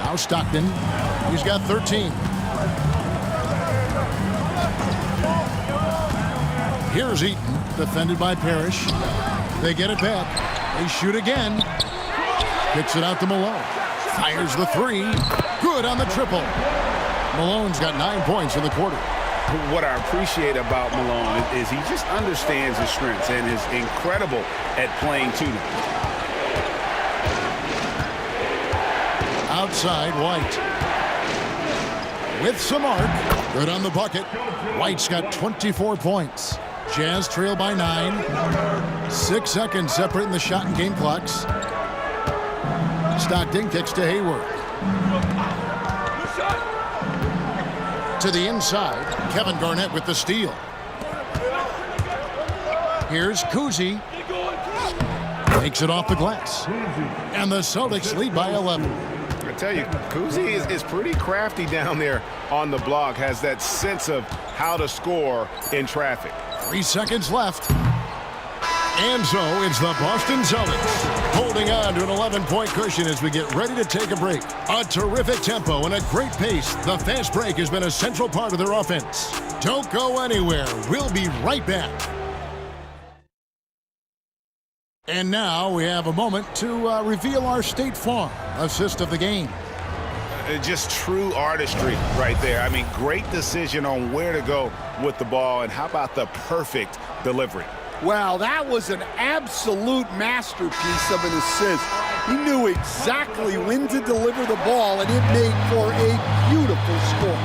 Now Stockton. He's got 13. Here's Eaton, defended by Parrish. They get it back. They shoot again. Kicks it out to Malone. Fires the three. Good on the triple. Malone's got 9 points in the quarter. What I appreciate about Malone is he just understands his strengths and is incredible at playing to them. Outside, White. With some arc. Good on the bucket. White's got 24 points. Jazz trail by 9. 6 seconds separating the shot and game clocks. Stockton kicks to Hayward. To the inside. Kevin Garnett with the steal. Here's Kuzi. Takes it off the glass. And the Celtics lead by 11. I tell you, Kuzi is pretty crafty down there on the block. Has that sense of how to score in traffic. 3 seconds left. And so it's the Boston Celtics holding on to an 11-point cushion as we get ready to take a break. A terrific tempo and a great pace. The fast break has been a central part of their offense. Don't go anywhere. We'll be right back. And now we have a moment to reveal our State Farm assist of the game. Just true artistry right there. I mean, great decision on where to go with the ball, and how about the perfect delivery? Well, that was an absolute masterpiece of an assist. He knew exactly when to deliver the ball, and it made for a beautiful score.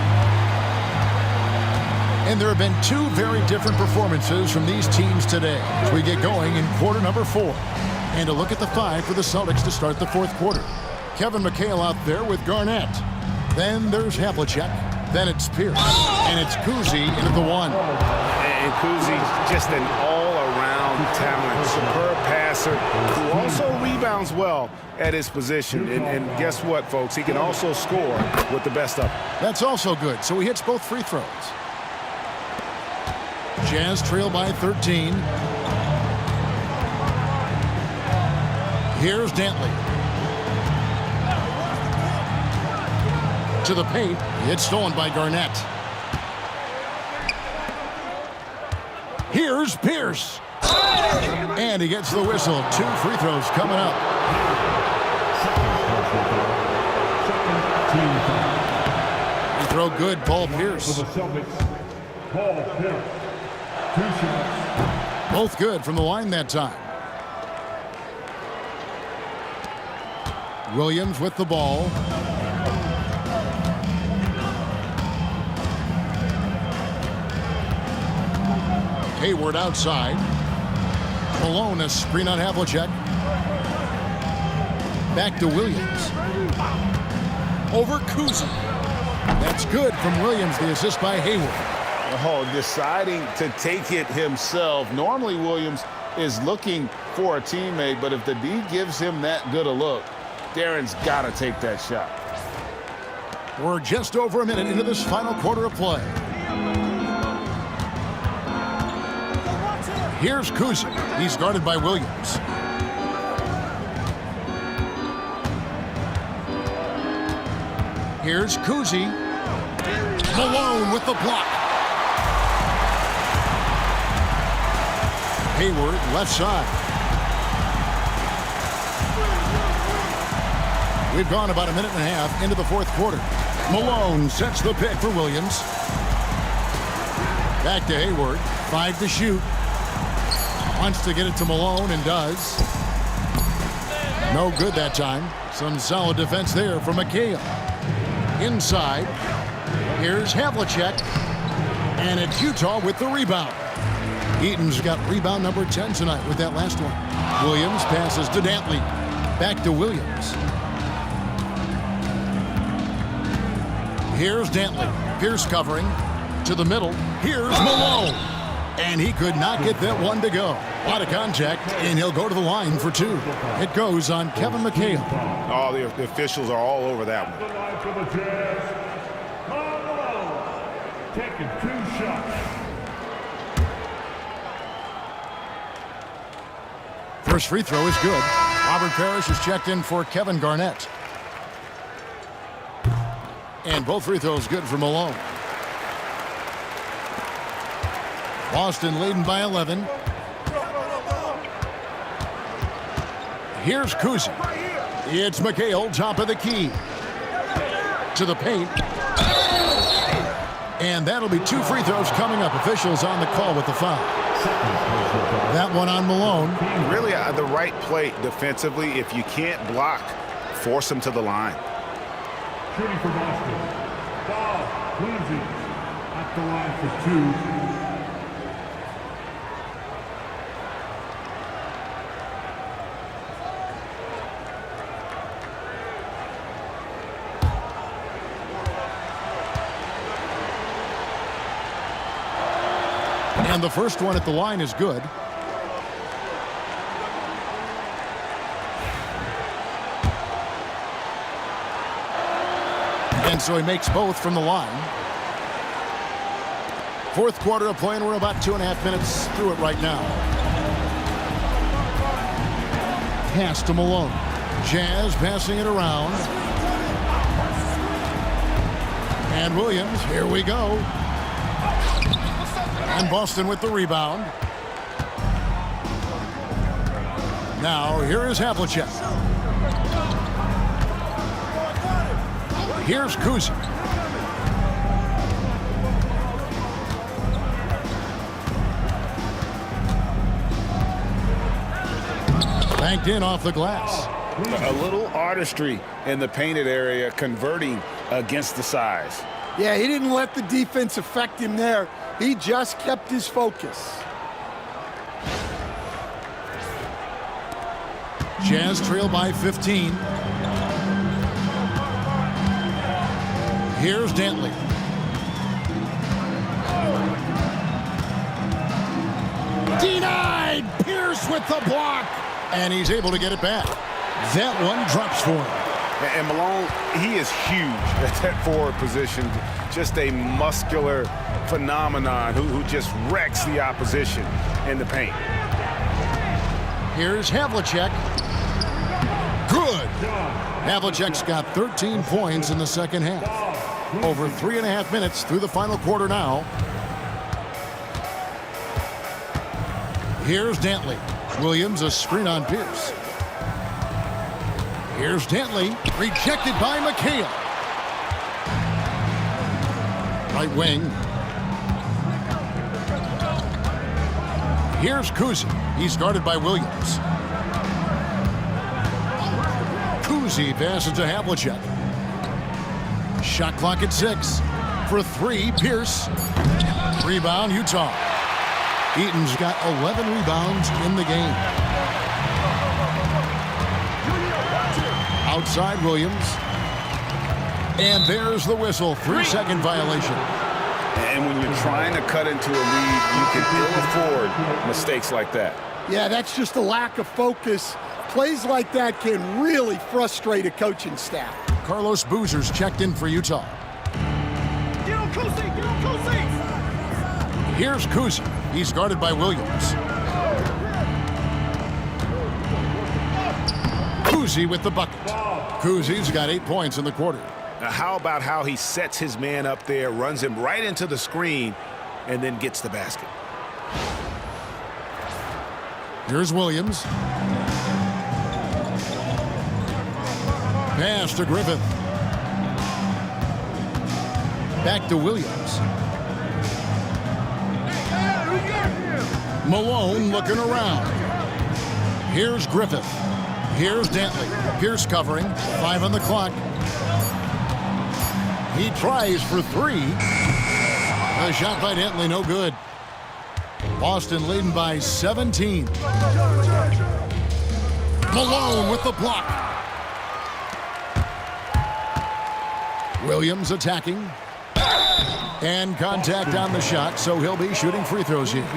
And there have been 2 very different performances from these teams today as we get going in quarter number 4. And a look at the 5 for the Celtics to start the 4th quarter. Kevin McHale out there with Garnett. Then there's Havlicek. Then it's Pierce. And it's Kuzi into the one. And Kuzi, just an all-around talent, superb passer who also rebounds well at his position. And guess what, folks? He can also score with the best of them. That's also good. So he hits both free throws. Jazz trail by 13. Here's Dantley. To the paint. It's stolen by Garnett. Here's Pierce. And he gets the whistle. 2 free throws coming up. Free throw good, Paul Pierce. For the Celtics, Paul Pierce. 2 shots. Both good from the line that time. Williams with the ball. Hayward outside. Malone, a screen on Havlicek. Back to Williams. Over Kuzi. That's good from Williams, the assist by Hayward. Oh, deciding to take it himself. Normally, Williams is looking for a teammate, but if the D gives him that good a look, Darren's got to take that shot. We're just over a minute into this final quarter of play. Here's Kuzi. He's guarded by Williams. Here's Kuzi. Malone with the block. Hayward, left side. We've gone about a minute and a half into the fourth quarter. Malone sets the pick for Williams. Back to Hayward. 5 to shoot. Wants to get it to Malone and does. No good that time. Some solid defense there from McHale. Inside. Here's Havlicek. And it's Utah with the rebound. Eaton's got rebound number 10 tonight with that last one. Williams passes to Dantley. Back to Williams. Here's Dantley. Pierce covering. To the middle. Here's Malone. And he could not get that one to go. A lot of contact, and he'll go to the line for 2. It goes on Kevin McHale. Oh, the officials are all over that one. The line for the Jazz, Malone. Taking 2 shots. First free throw is good. Robert Parrish is checked in for Kevin Garnett. And both free throws good for Malone. Boston leading by 11. Here's Kuzi. It's McHale, top of the key. To the paint. And that'll be 2 free throws coming up. Officials on the call with the foul. That one on Malone. Really the right play defensively. If you can't block, force him to the line. Shooting for Boston, Paul Pierce at the line for 2. And the first one at the line is good. And so he makes both from the line. Fourth quarter of play, and we're about 2.5 minutes through it right now. Pass to Malone. Jazz passing it around. And Williams, here we go. And Boston with the rebound. Now, here is Havlicek. Here's Kuzi. Banked in off the glass. A little artistry in the painted area, converting against the size. Yeah, he didn't let the defense affect him there. He just kept his focus. Jazz trail by 15. Here's Dantley. Denied! Pierce with the block. And he's able to get it back. That one drops for him. And Malone, he is huge at that forward position. Just a muscular phenomenon who just wrecks the opposition in the paint. Here's Havlicek. Good. Havlicek's got 13 points in the second half. Over 3.5 minutes through the final quarter now. Here's Dantley. Williams, a screen on Pierce. Here's Dantley, rejected by McHale. Right wing. Here's Kuzi. He's guarded by Williams. Kuzi passes to Havlicek. Shot clock at 6. For 3, Pierce. Rebound, Utah. Eaton's got 11 rebounds in the game. Outside Williams. And there's the whistle. 3-second violation. And when you're trying to cut into a lead, you can ill afford mistakes like that. Yeah, that's just a lack of focus. Plays like that can really frustrate a coaching staff. Carlos Boozer's checked in for Utah. Here's Kuzi. He's guarded by Williams. Kuzi with the bucket. Kuzi's got 8 points in the quarter. Now, how about how he sets his man up there, runs him right into the screen, and then gets the basket? Here's Williams. Pass to Griffith. Back to Williams. Malone looking around. Here's Griffith. Here's Dantley. Pierce covering. 5 on the clock. He tries for 3. A shot by Dantley, no good. Boston leading by 17. Malone with the block. Williams attacking. And contact on the shot, so he'll be shooting free throws here.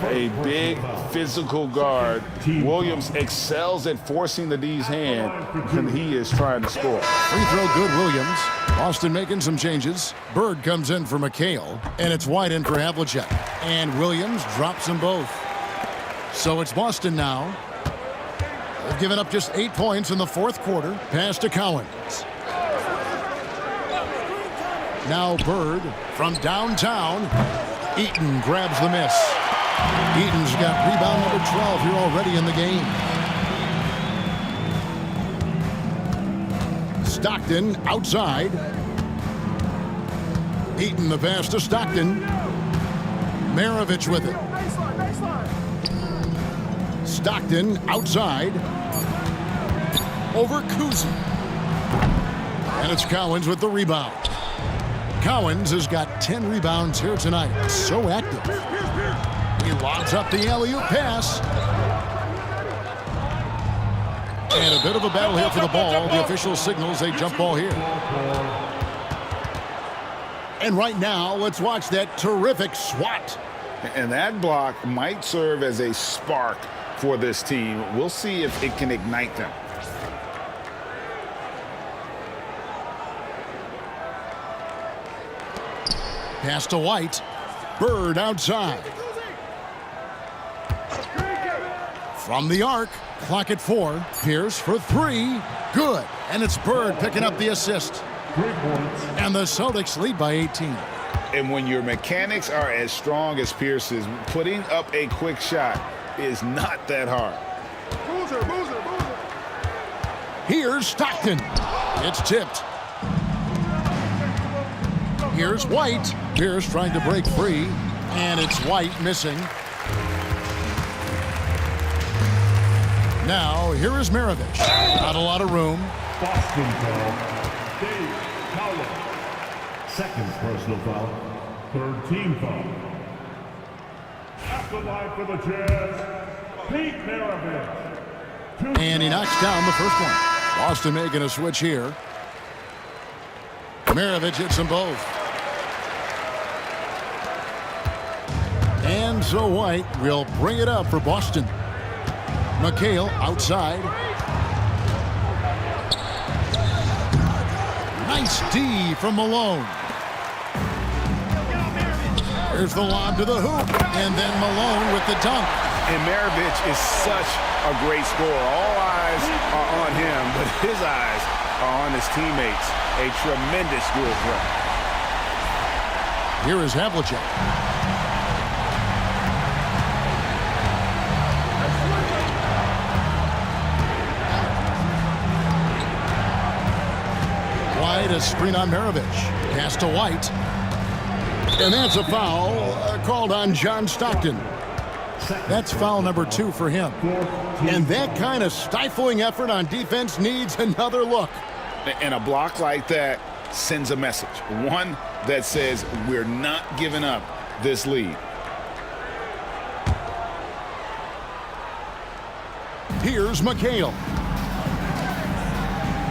A big physical guard. Williams excels at forcing the D's hand when he is trying to score. Free throw good, Williams. Boston making some changes. Bird comes in for McHale, and it's White in for Havlicek. And Williams drops them both. So it's Boston now. They've given up just 8 points in the fourth quarter. Pass to Collins. Now Bird from downtown. Eaton grabs the miss. Eaton's got rebound number 12 here already in the game. Stockton outside. Eaton the pass to Stockton. Maravich with it. Stockton outside. Over Kuzi. And it's Collins with the rebound. Collins has got 10 rebounds here tonight. So active. He lobs up the alley-oop pass. And a bit of a battle here for the ball. The official signals a jump ball here. And right now, let's watch that terrific swat. And that block might serve as a spark for this team. We'll see if it can ignite them. Pass to White. Bird outside. From the arc, clock at 4. Pierce for 3. Good. And it's Bird picking up the assist. And the Celtics lead by 18. And when your mechanics are as strong as Pierce's, putting up a quick shot is not that hard. Here's Stockton. It's tipped. Here's White. Pierce trying to break free. And it's White missing. Now, here is Maravich. Not a lot of room. Boston foul. Dave Cowell. Second personal foul. Third team foul. At the line for the Jazz, Pete Maravich. And he knocks down the first one. Boston making a switch here. Maravich hits them both. And so White will bring it up for Boston. McHale outside. Nice D from Malone. Here's the lob to the hoop. And then Malone with the dunk. And Maravich is such a great scorer. All eyes are on him, but his eyes are on his teammates. A tremendous dual threat. Here is Havlicek. White, a screen on Maravich. Pass to White. And that's a foul called on John Stockton. That's foul number 2 for him. And that kind of stifling effort on defense needs another look. And a block like that sends a message. One that says we're not giving up this lead. Here's McHale.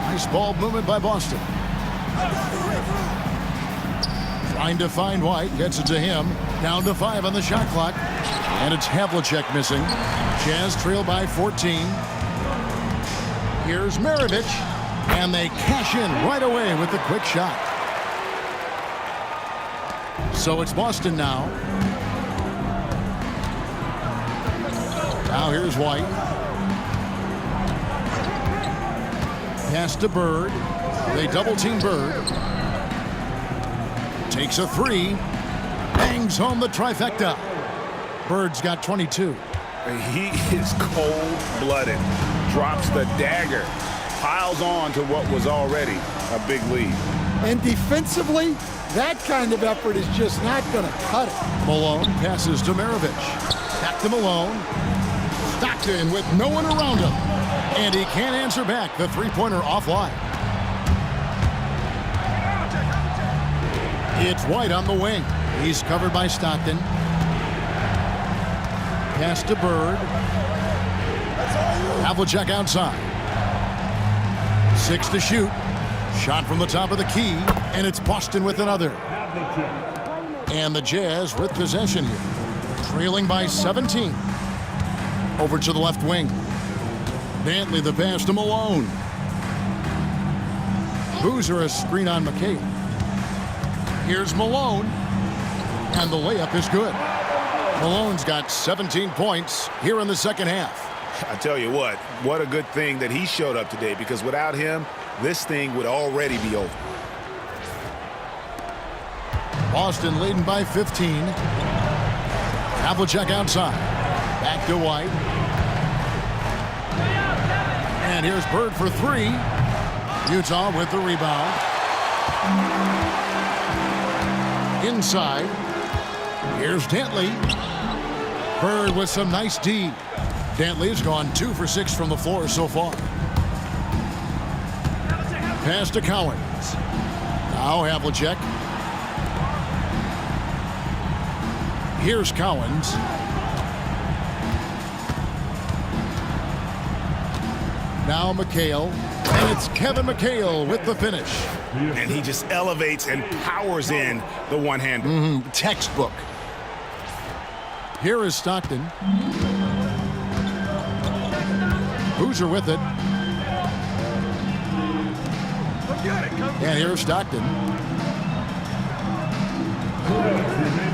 Nice ball movement by Boston. Trying to find White, gets it to him. Down to 5 on the shot clock. And it's Havlicek missing. Jazz trail by 14. Here's Maravich. And they cash in right away with the quick shot. So it's Boston now. Now here's White. Pass to Bird. They double team Bird. Takes a 3. Bangs home the trifecta. Bird's got 22. He is cold-blooded. Drops the dagger. Piles on to what was already a big lead. And defensively, that kind of effort is just not going to cut it. Malone passes to Maravich. Back to Malone. Stockton with no one around him. And he can't answer back. The three-pointer offline. It's White on the wing. He's covered by Stockton. Pass to Bird. Havlicek outside. 6 to shoot. Shot from the top of the key. And it's Boston with another. And the Jazz with possession here. Trailing by 17. Over to the left wing. Dantley the pass to Malone. Boozer a screen on McHale. Here's Malone. And the layup is good. Malone's got 17 points here in the second half. I tell you what a good thing that he showed up today, because without him, this thing would already be over. Boston leading by 15. Havlicek outside. Back to White. And here's Bird for 3. Utah with the rebound. Inside. Here's Dantley. Bird with some nice D. Dantley's gone 2 for 6 from the floor so far. Pass to Cowens. Now Havlicek. Here's Cowens. Now McHale. And it's Kevin McHale with the finish. And he just elevates and powers in the one-hander. Textbook. Here is Stockton. Boozer with it. And here's Stockton.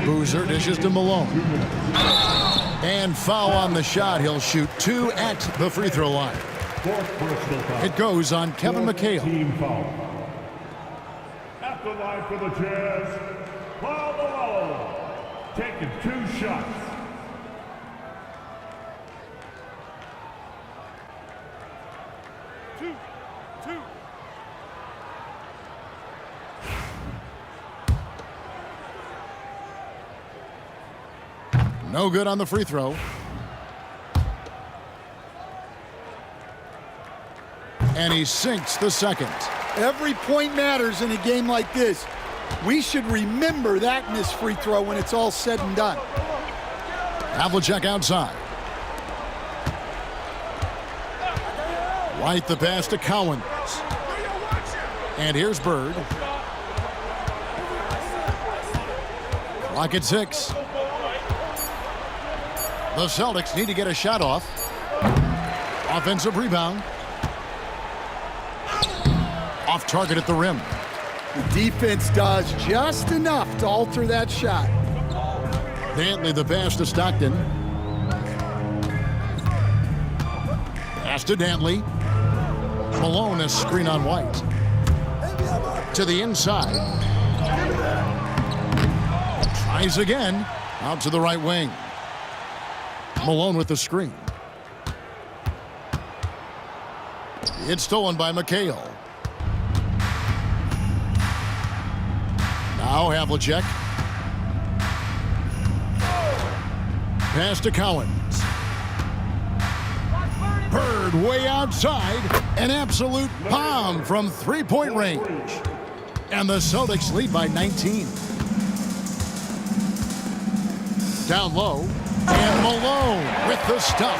Boozer dishes to Malone. And foul on the shot. He'll shoot 2 at the free throw line. It goes on Kevin McHale. Team foul. At the line for the Jazz, Paul Malone, taking 2 shots. Two. No good on the free throw. And he sinks the second. Every point matters in a game like this. We should remember that missed free throw when it's all said and done. Havlicek outside. White the pass to Cowens. And here's Bird. Clock at 6. The Celtics need to get a shot off. Offensive rebound. Off target at the rim. The defense does just enough to alter that shot. Dantley the pass to Stockton. Pass to Dantley. Malone a screen on White. To the inside. Tries again. Out to the right wing. Malone with the screen. It's stolen by McHale. Now Havlicek. Pass to Collins. Bird way outside. An absolute bomb from three-point range. And the Celtics lead by 19. Down low. And Malone with the stuff.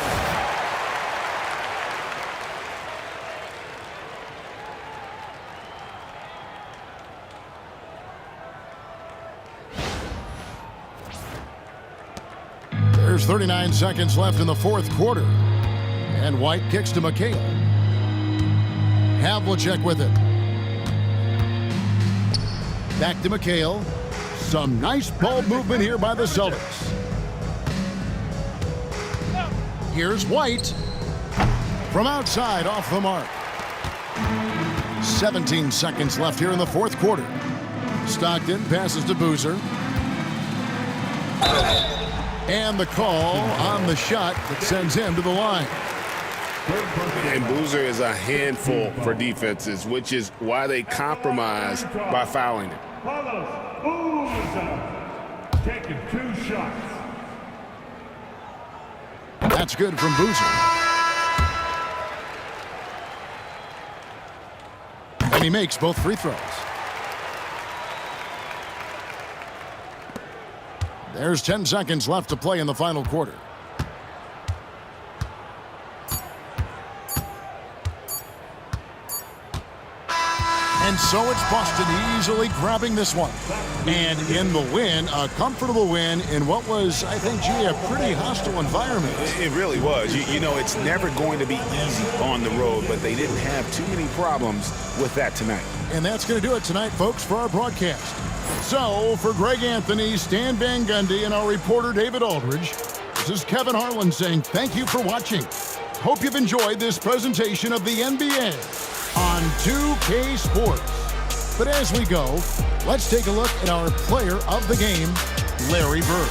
There's 39 seconds left in the fourth quarter. And White kicks to McHale. Havlicek with it. Back to McHale. Some nice ball movement here by the Celtics. Here's White. From outside, off the mark. 17 seconds left here in the fourth quarter. Stockton passes to Boozer. And the call on the shot that sends him to the line. And Boozer is a handful for defenses, which is why they compromise by fouling him. Boozer taking 2 shots. That's good from Boozer. And he makes both free throws. There's 10 seconds left to play in the final quarter. And so it's Boston easily grabbing this one. And in the win, a comfortable win in what was, I think, G, a pretty hostile environment. It really was. You know, it's never going to be easy on the road, but they didn't have too many problems with that tonight. And that's going to do it tonight, folks, for our broadcast. So, for Greg Anthony, Stan Van Gundy, and our reporter David Aldridge, this is Kevin Harlan saying thank you for watching. Hope you've enjoyed this presentation of the NBA on 2K Sports. But as we go, let's take a look at our player of the game, Larry Bird.